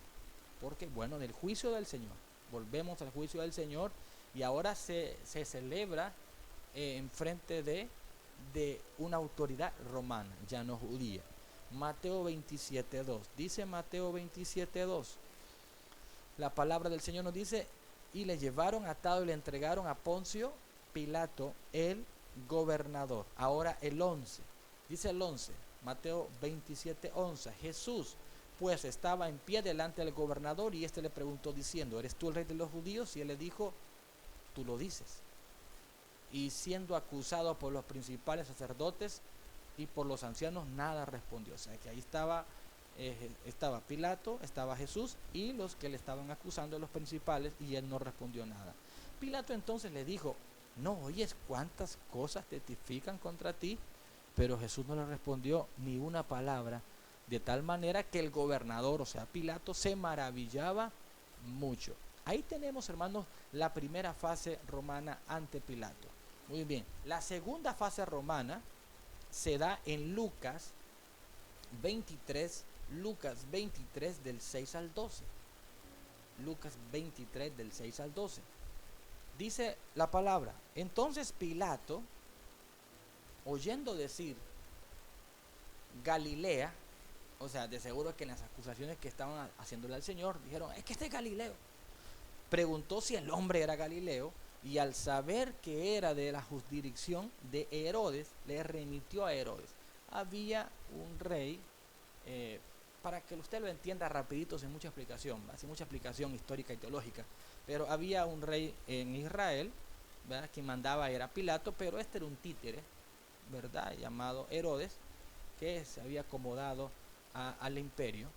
porque bueno, del juicio del Señor, volvemos al juicio del Señor, y ahora se celebra en frente de una autoridad romana, ya no judía. Mateo 27:2, dice Mateo 27:2, la palabra del Señor nos dice: y le llevaron atado y le entregaron a Poncio Pilato, el gobernador. Ahora el 11, dice el 11, Mateo 27:11: Jesús pues estaba en pie delante del gobernador, y éste le preguntó diciendo: ¿eres tú el rey de los judíos? Y él le dijo: tú lo dices. Y siendo acusado por los principales sacerdotes y por los ancianos, nada respondió. O sea que ahí estaba Pilato, estaba Jesús y los que le estaban acusando, los principales, y él no respondió nada. Pilato entonces le dijo: ¿no oyes cuántas cosas testifican contra ti? Pero Jesús no le respondió ni una palabra, de tal manera que el gobernador, o sea Pilato, se maravillaba mucho. Ahí tenemos, hermanos, la primera fase romana ante Pilato. Muy bien, la segunda fase romana se da en Lucas 23 del 6 al 12. Lucas 23 del 6 al 12. Dice la palabra: entonces Pilato, oyendo decir Galilea, o sea, de seguro que en las acusaciones que estaban haciéndole al Señor, dijeron: es que este es Galileo. Preguntó si el hombre era Galileo, y al saber que era de la jurisdicción de Herodes, le remitió a Herodes. Había un rey, para que usted lo entienda rapidito, sin mucha explicación histórica y teológica, pero había un rey en Israel, ¿verdad?, quien mandaba era Pilato, pero este era un títere, ¿verdad?, llamado Herodes, que se había acomodado al imperio.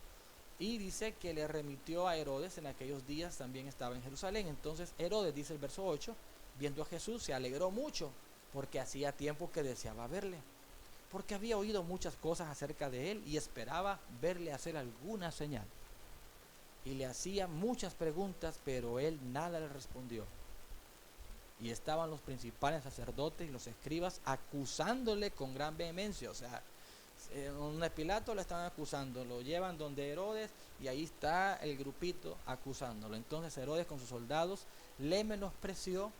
Y dice que le remitió a Herodes. En aquellos días también estaba en Jerusalén. Entonces Herodes, dice el verso 8, viendo a Jesús, se alegró mucho porque hacía tiempo que deseaba verle, porque había oído muchas cosas acerca de él y esperaba verle hacer alguna señal. Y le hacía muchas preguntas, pero él nada le respondió. Y estaban los principales sacerdotes y los escribas acusándole con gran vehemencia. O sea, donde Pilato le estaban acusando, lo llevan donde Herodes y ahí está el grupito acusándolo. Entonces Herodes con sus soldados le menospreció,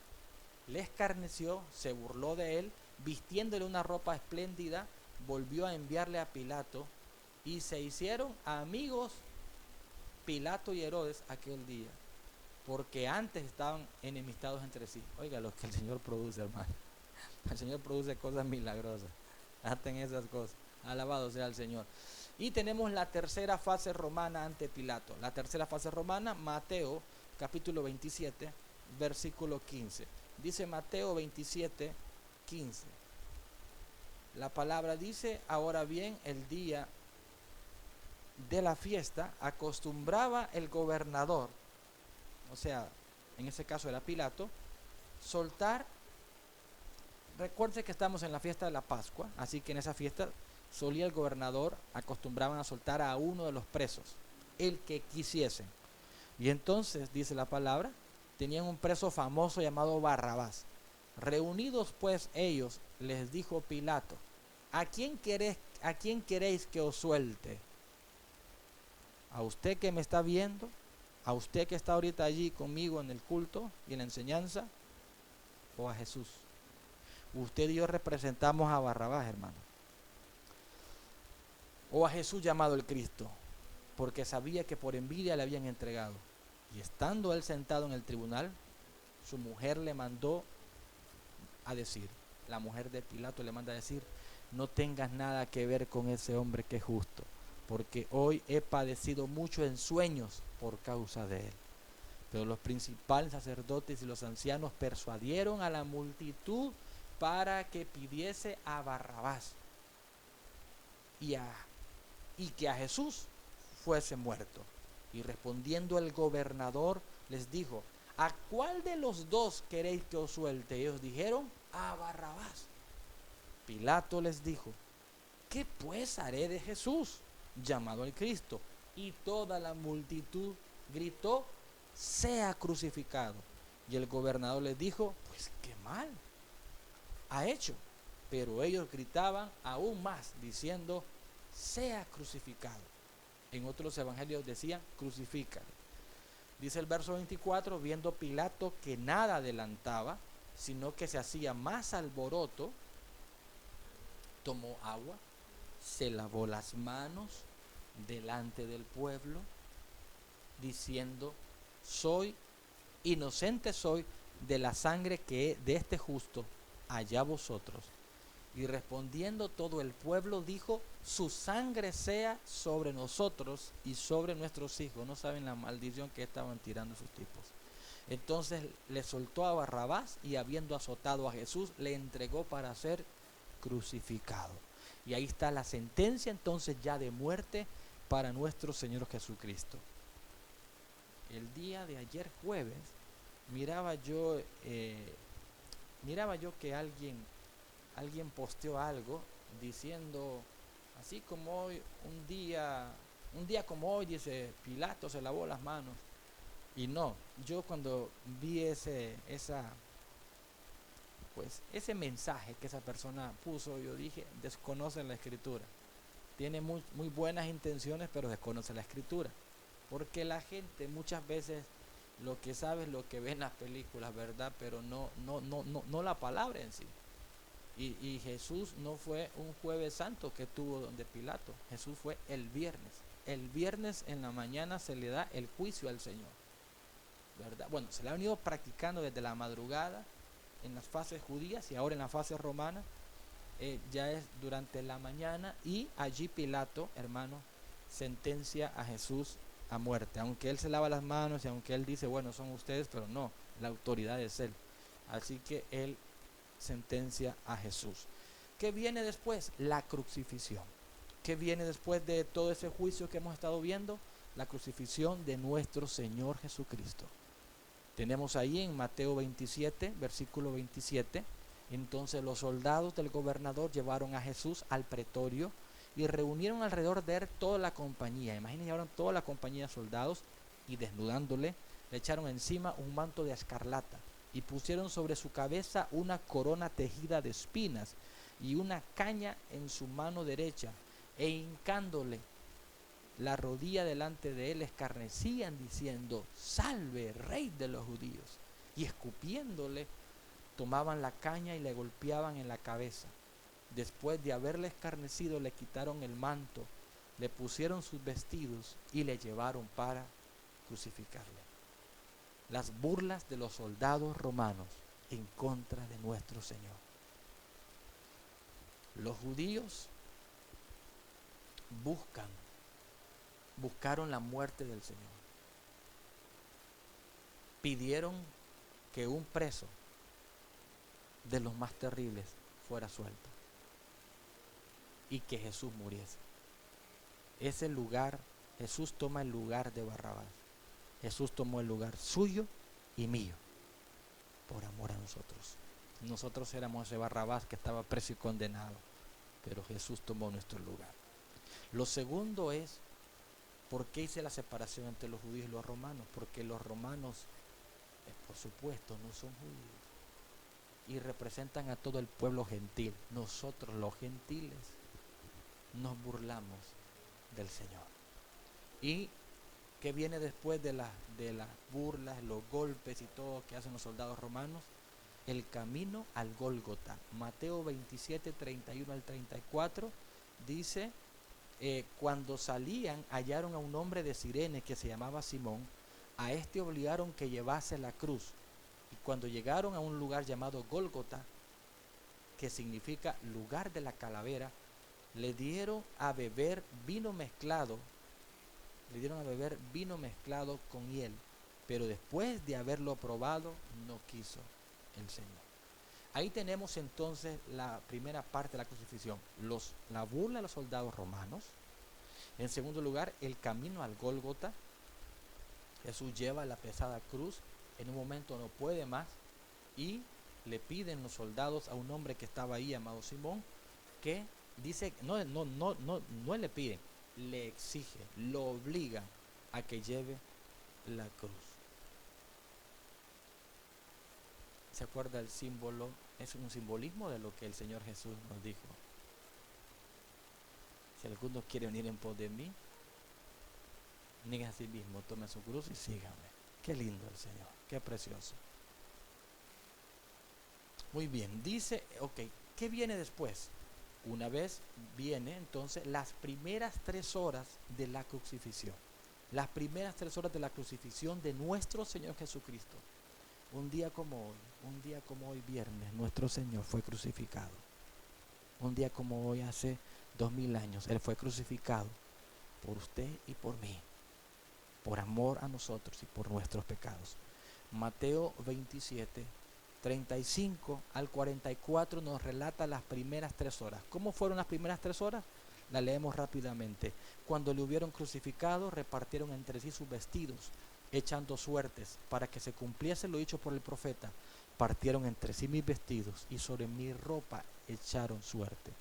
le escarneció, se burló de él, vistiéndole una ropa espléndida, volvió a enviarle a Pilato y se hicieron amigos Pilato y Herodes aquel día, porque antes estaban enemistados entre sí. Oiga lo que el Señor produce, hermano. El Señor produce cosas milagrosas. Hacen esas cosas. Alabado sea el Señor. Y tenemos la tercera fase romana ante Pilato. La tercera fase romana, Mateo capítulo 27, versículo 15. Dice Mateo 27, 15. La palabra dice: ahora bien, el día de la fiesta acostumbraba el gobernador, o sea, en ese caso era Pilato, soltar. Recuerde que estamos en la fiesta de la Pascua, así que en esa fiesta solía el gobernador, acostumbraban a soltar a uno de los presos, el que quisiesen. Y entonces, dice la palabra, tenían un preso famoso llamado Barrabás. Reunidos pues ellos, les dijo Pilato: ¿a quién queréis que os suelte? ¿A usted que me está viendo? ¿A usted que está ahorita allí conmigo en el culto y en la enseñanza? ¿O a Jesús? Usted y yo representamos a Barrabás, hermano. O a Jesús llamado el Cristo, porque sabía que por envidia le habían entregado. Y estando él sentado en el tribunal, su mujer le mandó a decir, la mujer de Pilato le manda a decir: no tengas nada que ver con ese hombre que es justo, porque hoy he padecido mucho en sueños por causa de él. Pero los principales sacerdotes y los ancianos persuadieron a la multitud para que pidiese a Barrabás y que a Jesús fuese muerto. Y respondiendo el gobernador les dijo: ¿a cuál de los dos queréis que os suelte? Ellos dijeron: a Barrabás. Pilato les dijo: ¿qué pues haré de Jesús, llamado el Cristo? Y toda la multitud gritó: sea crucificado. Y el gobernador les dijo: pues qué mal ha hecho. Pero ellos gritaban aún más, diciendo: sea crucificado. En otros evangelios decían: crucifícale. Dice el verso 24: viendo Pilato que nada adelantaba, sino que se hacía más alboroto, tomó agua, se lavó las manos delante del pueblo, diciendo: inocente soy de la sangre que de este justo, allá vosotros. Y respondiendo todo el pueblo dijo: su sangre sea sobre nosotros y sobre nuestros hijos. No saben la maldición que estaban tirando esos tipos. Entonces le soltó a Barrabás y, habiendo azotado a Jesús, le entregó para ser crucificado. Y ahí está la sentencia entonces ya de muerte para nuestro Señor Jesucristo. El día de ayer jueves miraba yo que alguien posteó algo diciendo, así como hoy, un día como hoy, dice, Pilato se lavó las manos. Y no, yo cuando vi ese mensaje que esa persona puso, yo dije: desconoce la escritura. Tiene muy buenas intenciones, pero desconoce la escritura. Porque la gente muchas veces lo que sabe es lo que ve en las películas, ¿verdad? Pero no la palabra en sí. Y Jesús no fue un jueves santo que tuvo donde Pilato. Jesús fue el viernes. El viernes en la mañana se le da el juicio al Señor, ¿verdad? Bueno, se le ha venido practicando desde la madrugada en las fases judías y ahora en la fase romana. Ya es durante la mañana, y allí Pilato, hermano, sentencia a Jesús a muerte. Aunque él se lava las manos y aunque él dice: bueno, son ustedes, pero no, la autoridad es él. Así que él sentencia a Jesús. ¿Qué viene después? La crucifixión. ¿Qué viene después de todo ese juicio que hemos estado viendo? La crucifixión de nuestro Señor Jesucristo. Tenemos ahí en Mateo 27, versículo 27, Entonces los soldados del gobernador llevaron a Jesús al pretorio y reunieron alrededor de él toda la compañía. Imagínense, llevaron toda la compañía de soldados y desnudándole, le echaron encima un manto de escarlata y pusieron sobre su cabeza una corona tejida de espinas y una caña en su mano derecha, e hincándole la rodilla delante de él, escarnecían diciendo: salve, rey de los judíos. Y escupiéndole, tomaban la caña y le golpeaban en la cabeza. Después de haberle escarnecido, le quitaron el manto, le pusieron sus vestidos y le llevaron para crucificarle. Las burlas de los soldados romanos en contra de nuestro Señor. Los judíos buscaron la muerte del Señor. Pidieron que un preso de los más terribles fuera suelto y que Jesús muriese. Ese lugar, Jesús toma el lugar de Barrabás. Jesús tomó el lugar suyo y mío por amor a nosotros. Nosotros éramos ese Barrabás que estaba preso y condenado, pero Jesús tomó nuestro lugar. Lo segundo es, ¿por qué hice la separación entre los judíos y los romanos? Porque los romanos, por supuesto, no son judíos y representan a todo el pueblo gentil. Nosotros, los gentiles, nos burlamos del Señor. ¿Y qué viene después de las burlas, los golpes y todo que hacen los soldados romanos? El camino al Gólgota. Mateo 27, 31 al 34 dice: cuando salían, hallaron a un hombre de Cirene que se llamaba Simón. A este obligaron que llevase la cruz. Y cuando llegaron a un lugar llamado Gólgota, que significa lugar de la calavera, le dieron a beber vino mezclado con hiel, pero después de haberlo probado, no quiso el Señor. Ahí tenemos entonces la primera parte de la crucifixión, la burla de los soldados romanos. En segundo lugar, el camino al Gólgota. Jesús lleva la pesada cruz, en un momento no puede más y le piden los soldados a un hombre que estaba ahí llamado Simón, que dice, no le piden, le exige, lo obligan a que lleve la cruz. ¿Se acuerda el símbolo? Es un simbolismo de lo que el Señor Jesús nos dijo. Si alguno quiere venir en pos de mí, niegue a sí mismo, tome su cruz y sígame. Qué lindo el Señor, qué precioso. Muy bien, dice, ok, ¿qué viene después? Una vez viene entonces las primeras 3 horas de la crucifixión. Las primeras 3 horas de la crucifixión de nuestro Señor Jesucristo. Un día como hoy viernes, nuestro Señor fue crucificado. Un día como hoy, hace 2000 años, Él fue crucificado por usted y por mí, por amor a nosotros y por nuestros pecados. Mateo 27, 35 al 44 nos relata las primeras 3 horas. ¿Cómo fueron las primeras 3 horas? La leemos rápidamente. Cuando le hubieron crucificado, repartieron entre sí sus vestidos, echando suertes, para que se cumpliese lo dicho por el profeta. Partieron entre sí mis vestidos y sobre mi ropa echaron suerte.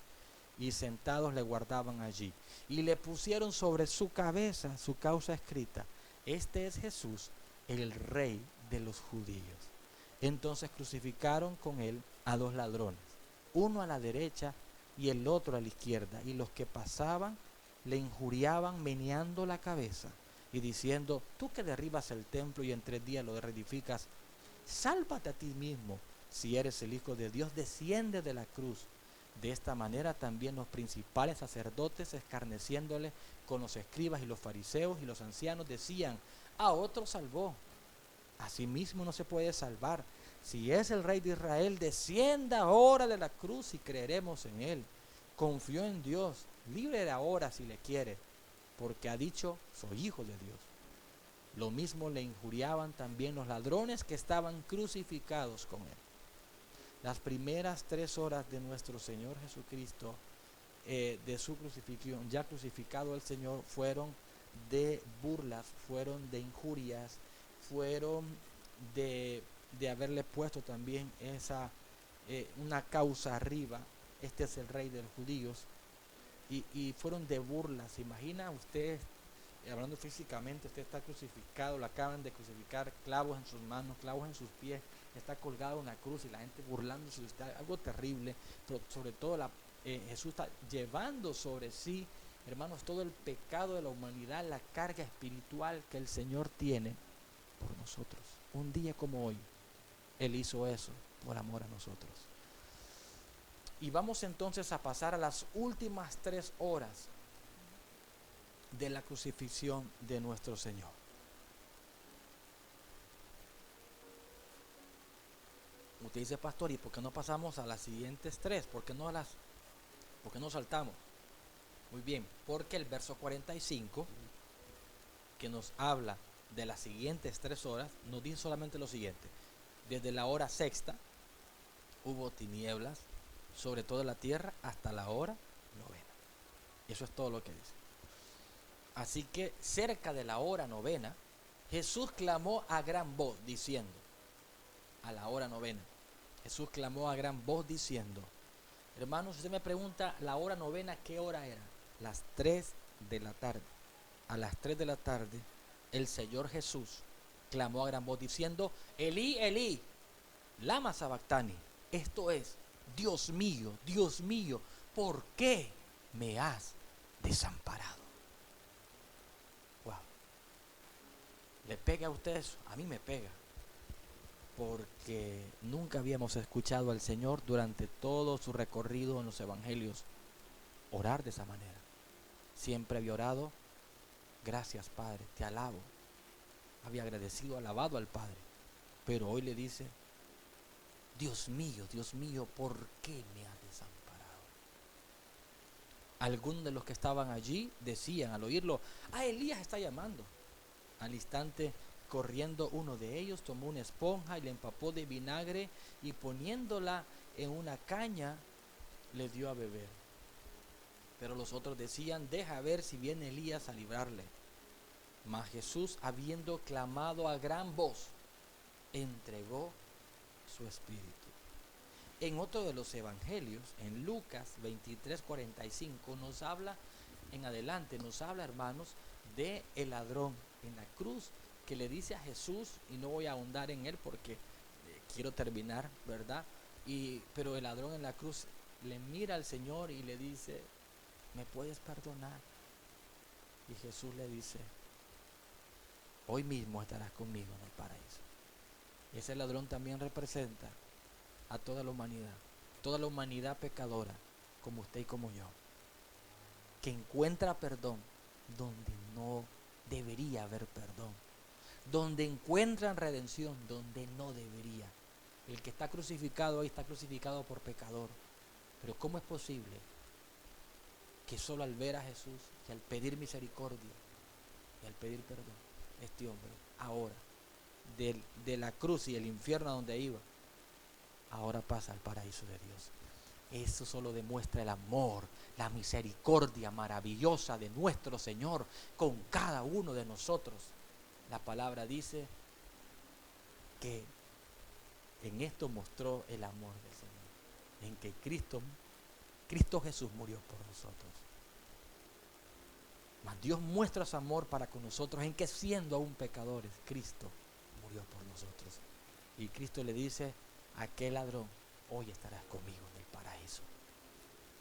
Y sentados le guardaban allí. Y le pusieron sobre su cabeza su causa escrita: este es Jesús, el Rey de los judíos. Entonces crucificaron con él a 2 ladrones, uno a la derecha y el otro a la izquierda. Y los que pasaban le injuriaban meneando la cabeza y diciendo: tú que derribas el templo y en 3 días lo reedificas, sálvate a ti mismo. Si eres el Hijo de Dios, desciende de la cruz. De esta manera también los principales sacerdotes, escarneciéndole con los escribas y los fariseos y los ancianos, decían: a otro salvó, a sí mismo no se puede salvar. Si es el Rey de Israel, descienda ahora de la cruz y creeremos en él. Confió en Dios, libre ahora si le quiere, porque ha dicho: soy hijo de Dios. Lo mismo le injuriaban también los ladrones que estaban crucificados con él. Las primeras 3 horas de nuestro Señor Jesucristo, de su crucifixión, ya crucificado el Señor, fueron de burlas, fueron de injurias, fueron de haberle puesto también una causa arriba, este es el rey de los judíos, y fueron de burla. ¿Se imagina usted, hablando físicamente, usted está crucificado, lo acaban de crucificar, clavos en sus manos, clavos en sus pies, está colgado en la cruz y la gente burlándose de usted, algo terrible, pero sobre todo Jesús está llevando sobre sí, hermanos, todo el pecado de la humanidad, la carga espiritual que el Señor tiene por nosotros. Un día como hoy, Él hizo eso por amor a nosotros. Y vamos entonces a pasar a las últimas 3 horas de la crucifixión de nuestro Señor. Usted dice, pastor, ¿y por qué no pasamos a las siguientes 3? ¿Por qué no saltamos? Muy bien, porque el verso 45, que nos habla de las siguientes 3 horas, nos dice solamente lo siguiente: desde la hora sexta hubo tinieblas sobre toda la tierra hasta la hora novena. Eso es todo lo que dice. Así que cerca de la hora novena, Jesús clamó a gran voz diciendo, a la hora novena, Jesús clamó a gran voz diciendo, hermanos, usted me pregunta, la hora novena, ¿qué hora era? Las 3 de la tarde. A las 3 de la tarde, el Señor Jesús clamó a gran voz diciendo, Elí, Elí, lama sabactani. Esto es, Dios mío, ¿por qué me has desamparado? Wow. ¿Le pega a usted eso? A mí me pega. Porque nunca habíamos escuchado al Señor durante todo su recorrido en los evangelios orar de esa manera. Siempre había orado, gracias Padre, te alabo. Había agradecido, alabado al Padre. Pero hoy le dice, Dios mío, ¿por qué me has desamparado? Algunos de los que estaban allí decían al oírlo, Elías está llamando. Al instante, corriendo uno de ellos, tomó una esponja y le empapó de vinagre y poniéndola en una caña, le dio a beber. Pero los otros decían, deja ver si viene Elías a librarle. Mas Jesús, habiendo clamado a gran voz, entregó su espíritu. En otro de los evangelios, en Lucas 23:45, nos habla, hermanos, de el ladrón en la cruz, que le dice a Jesús, y no voy a ahondar en él porque quiero terminar, ¿verdad? Pero el ladrón en la cruz le mira al Señor y le dice, ¿me puedes perdonar? Y Jesús le dice, hoy mismo estarás conmigo en el paraíso. Ese ladrón también representa a toda la humanidad pecadora, como usted y como yo, que encuentra perdón donde no debería haber perdón, donde encuentran redención donde no debería. El que está crucificado hoy está crucificado por pecador. Pero ¿cómo es posible que solo al ver a Jesús y al pedir misericordia y al pedir perdón, este hombre ahora de la cruz y el infierno a donde iba, ahora pasa al paraíso de Dios? Eso solo demuestra el amor, la misericordia maravillosa de nuestro Señor con cada uno de nosotros. La palabra dice que en esto mostró el amor del Señor, en que Cristo Jesús murió por nosotros. Mas Dios muestra su amor para con nosotros en que siendo aún pecadores, Cristo murió por nosotros. Y Cristo le dice a aquel ladrón, hoy estarás conmigo en el paraíso.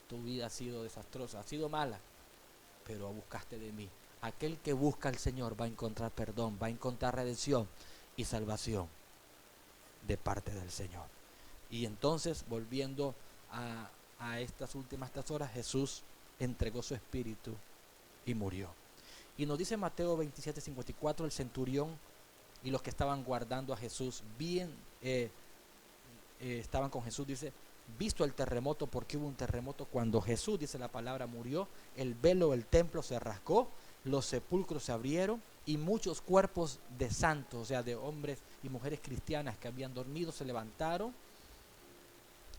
Tu vida ha sido desastrosa, ha sido mala, pero buscaste de mí. Aquel que busca al Señor va a encontrar perdón, va a encontrar redención y salvación de parte del Señor. Y entonces, volviendo a estas últimas 3 horas, Jesús entregó su espíritu y murió. Y nos dice Mateo 27:54, el centurión y los que estaban guardando a Jesús, estaban con Jesús, dice, visto el terremoto, porque hubo un terremoto cuando Jesús, dice la palabra, murió, el velo del templo se rasgó, los sepulcros se abrieron y muchos cuerpos de santos, o sea, de hombres y mujeres cristianas que habían dormido, se levantaron.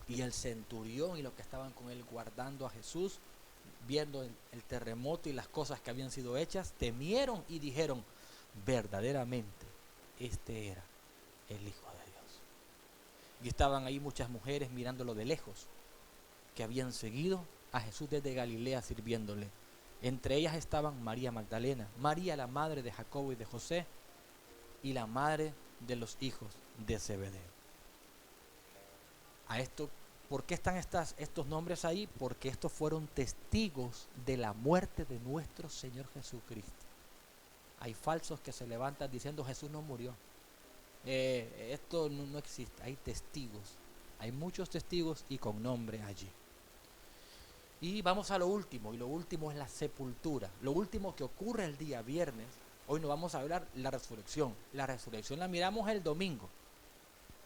Y el centurión y los que estaban con él guardando a Jesús, viendo el terremoto y las cosas que habían sido hechas, temieron y dijeron, verdaderamente este era el Hijo de Dios. Y estaban ahí muchas mujeres mirándolo de lejos, que habían seguido a Jesús desde Galilea sirviéndole. Entre ellas estaban María Magdalena, María la madre de Jacobo y de José, y la madre de los hijos de Zebedeo. A esto, ¿por qué están estos nombres ahí? Porque estos fueron testigos de la muerte de nuestro Señor Jesucristo. Hay falsos que se levantan diciendo Jesús no murió. Esto no existe. Hay testigos. Hay muchos testigos y con nombre allí. Y vamos a lo último. Y lo último es la sepultura. Lo último que ocurre el día viernes. Hoy no vamos a hablar la resurrección. La resurrección la miramos el domingo.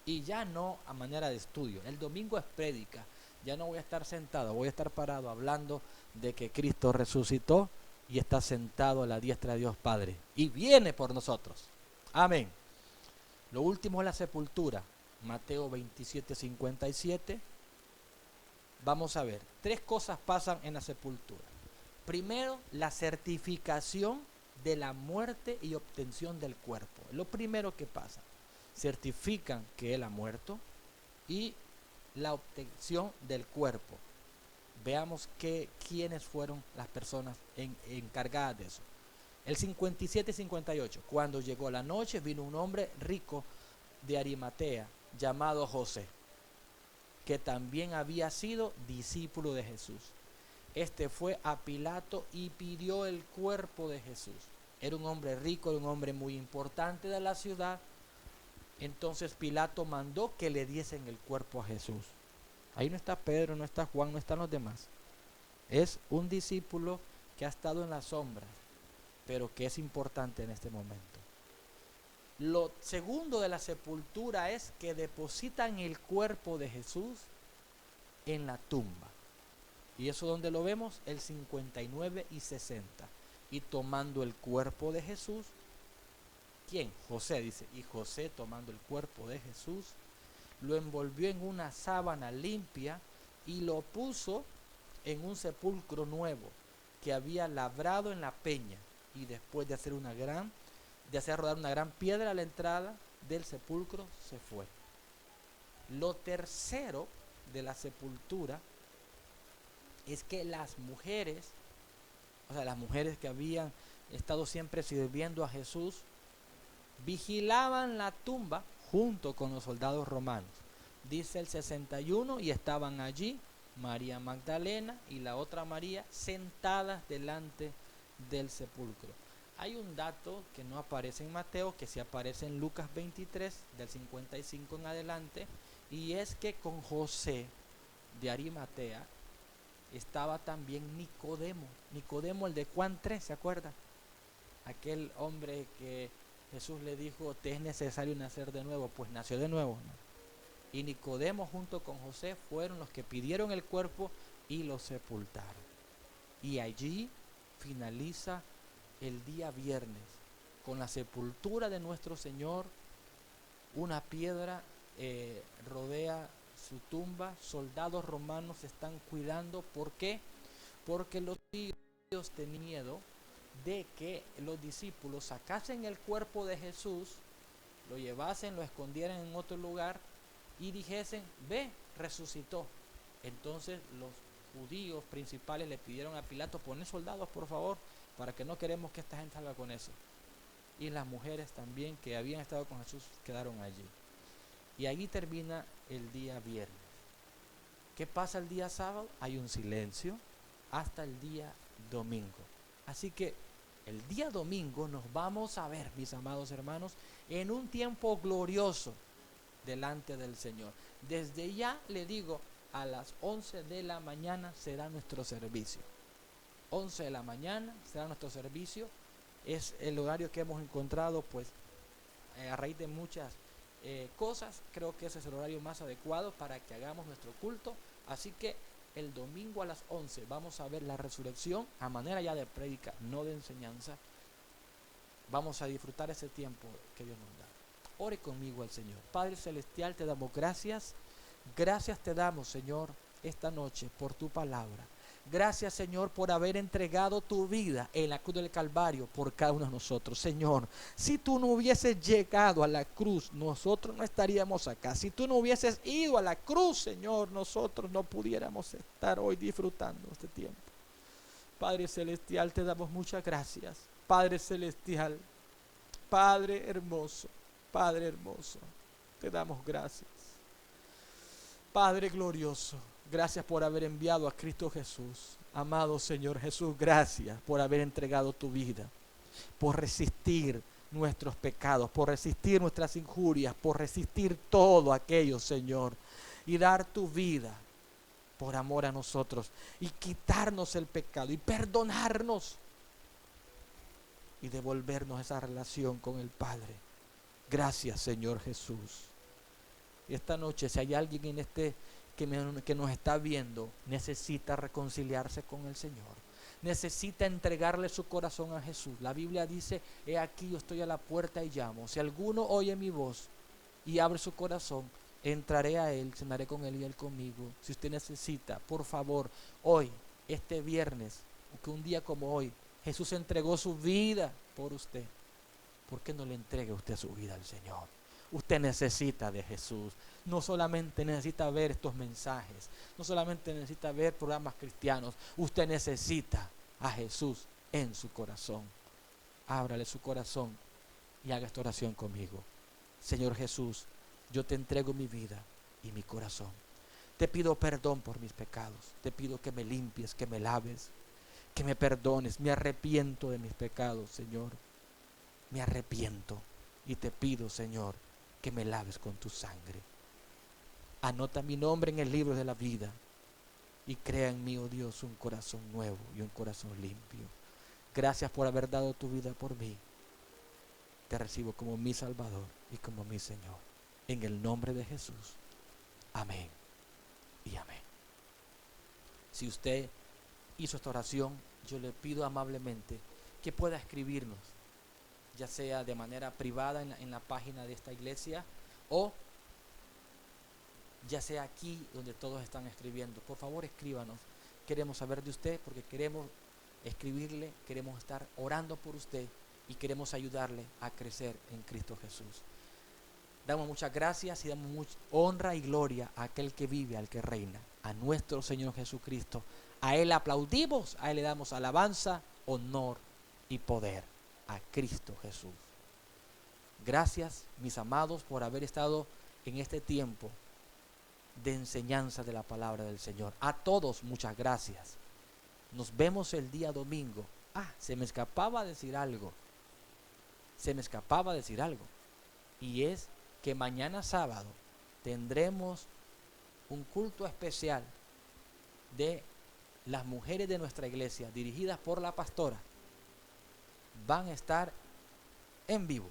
Y ya no a manera de estudio. El domingo es prédica. Ya no voy a estar sentado. Voy a estar parado hablando de que Cristo resucitó y está sentado a la diestra de Dios Padre. Y viene por nosotros. Amén. Lo último es la sepultura. Mateo 27:57. Vamos a ver. 3 cosas pasan en la sepultura. Primero, la certificación de la muerte y obtención del cuerpo. Lo primero que pasa. Certifican que él ha muerto y la obtención del cuerpo. Veamos quiénes fueron las personas encargadas de eso. El 57-58. Cuando llegó la noche, vino un hombre rico de Arimatea, llamado José, que también había sido discípulo de Jesús. Este fue a Pilato y pidió el cuerpo de Jesús. Era un hombre rico, era un hombre muy importante de la ciudad. Entonces Pilato mandó que le diesen el cuerpo a Jesús. Ahí no está Pedro, no está Juan, no están los demás. Es un discípulo que ha estado en las sombras, pero que es importante en este momento. Lo segundo de la sepultura es que depositan el cuerpo de Jesús en la tumba. ¿Y eso dónde lo vemos? El 59 y 60. Y tomando el cuerpo de Jesús, ¿quién? José, dice. Y José, tomando el cuerpo de Jesús, lo envolvió en una sábana limpia y lo puso en un sepulcro nuevo que había labrado en la peña. Y después de hacer rodar una gran piedra a la entrada del sepulcro, se fue. Lo tercero de la sepultura es que las mujeres que habían estado siempre sirviendo a Jesús, vigilaban la tumba junto con los soldados romanos. Dice el 61, y estaban allí María Magdalena y la otra María sentadas delante del sepulcro. Hay un dato que no aparece en Mateo, que sí aparece en Lucas 23, del 55 en adelante, y es que con José de Arimatea estaba también Nicodemo, el de Juan 3, ¿se acuerda? Aquel hombre que Jesús le dijo, te es necesario nacer de nuevo, pues nació de nuevo, ¿no? Y Nicodemo junto con José fueron los que pidieron el cuerpo y lo sepultaron. Y allí finaliza el día viernes con la sepultura de nuestro Señor. Una piedra rodea su tumba, soldados romanos están cuidando. ¿Por qué? Porque los judíos tenían miedo de que los discípulos sacasen el cuerpo de Jesús, lo llevasen, lo escondieran en otro lugar y dijesen, ve, resucitó. Entonces los judíos principales le pidieron a Pilato, poner soldados por favor, para que no queremos que esta gente salga con eso. Y las mujeres también que habían estado con Jesús quedaron allí. Y allí termina el día viernes. ¿Qué pasa el día sábado? Hay un silencio hasta el día domingo. Así que el día domingo nos vamos a ver, mis amados hermanos, en un tiempo glorioso delante del Señor. Desde ya le digo, a las 11 de la mañana será nuestro servicio. 11 de la mañana será nuestro servicio. Es el horario que hemos encontrado, pues, a raíz de muchas cosas. Creo que ese es el horario más adecuado para que hagamos nuestro culto. Así que el domingo a las 11 vamos a ver la resurrección a manera ya de prédica, no de enseñanza. Vamos a disfrutar ese tiempo que Dios nos da. Ore conmigo al Señor. Padre Celestial, te damos gracias. Gracias te damos, Señor, esta noche por tu palabra. Gracias, Señor, por haber entregado tu vida en la cruz del Calvario por cada uno de nosotros. Señor, si tú no hubieses llegado a la cruz, nosotros no estaríamos acá. Si tú no hubieses ido a la cruz, Señor, nosotros no pudiéramos estar hoy disfrutando este tiempo. Padre Celestial, te damos muchas gracias. Padre Celestial, Padre hermoso, te damos gracias. Padre glorioso, gracias por haber enviado a Cristo Jesús. Amado Señor Jesús, gracias por haber entregado tu vida, por resistir nuestros pecados, por resistir nuestras injurias, por resistir todo aquello, Señor, y dar tu vida por amor a nosotros y quitarnos el pecado y perdonarnos y devolvernos esa relación con el Padre. Gracias, Señor Jesús. Y esta noche, si hay alguien en que nos está viendo, necesita reconciliarse con el Señor, necesita entregarle su corazón a Jesús. La Biblia dice: he aquí, yo estoy a la puerta y llamo. Si alguno oye mi voz y abre su corazón, entraré a él, cenaré con él y él conmigo. Si usted necesita, por favor, hoy, este viernes, que un día como hoy, Jesús entregó su vida por usted, ¿por qué no le entregue usted su vida al Señor? Usted necesita de Jesús. No solamente necesita ver estos mensajes, no solamente necesita ver programas cristianos, usted necesita a Jesús en su corazón. Ábrale su corazón y haga esta oración conmigo. Señor Jesús, yo te entrego mi vida y mi corazón. Te pido perdón por mis pecados. Te pido que me limpies, que me laves, que me perdones. Me arrepiento de mis pecados, Señor. Me arrepiento y te pido, Señor, que me laves con tu sangre. Anota mi nombre en el libro de la vida y crea en mí, oh Dios, un corazón nuevo y un corazón limpio. Gracias por haber dado tu vida por mí. Te recibo como mi Salvador y como mi Señor. En el nombre de Jesús. Amén y amén. Si usted hizo esta oración, yo le pido amablemente que pueda escribirnos, ya sea de manera privada en la página de esta iglesia, o ya sea aquí donde todos están escribiendo. Por favor, escríbanos. Queremos saber de usted, porque queremos escribirle, queremos estar orando por usted y queremos ayudarle a crecer en Cristo Jesús. Damos muchas gracias y damos mucha honra y gloria a aquel que vive, al que reina, a nuestro Señor Jesucristo. A Él aplaudimos, a Él le damos alabanza, honor y poder, a Cristo Jesús. Gracias, mis amados, por haber estado en este tiempo de enseñanza de la palabra del Señor. A todos, muchas gracias. Nos vemos el día domingo. Se me escapaba decir algo. Y es que mañana sábado tendremos un culto especial de las mujeres de nuestra iglesia, dirigidas por la pastora. Van a estar en vivo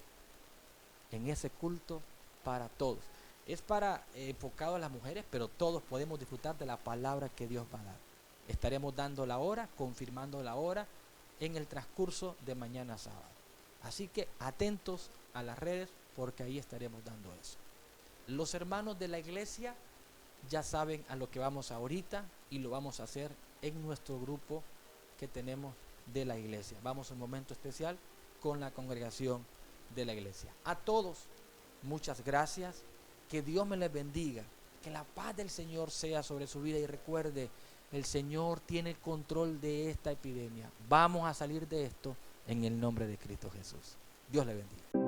en ese culto para todos. Es para enfocado a las mujeres, pero todos podemos disfrutar de la palabra que Dios va a dar. Estaremos dando la hora, confirmando la hora en el transcurso de mañana sábado. Así que atentos a las redes, porque ahí estaremos dando eso. Los hermanos de la iglesia ya saben a lo que vamos ahorita, y lo vamos a hacer en nuestro grupo que tenemos de la iglesia. Vamos a un momento especial con la congregación de la iglesia. A todos, muchas gracias. Que Dios me les bendiga. Que la paz del Señor sea sobre su vida, y recuerde, el Señor tiene el control de esta epidemia. Vamos a salir de esto en el nombre de Cristo Jesús. Dios le bendiga.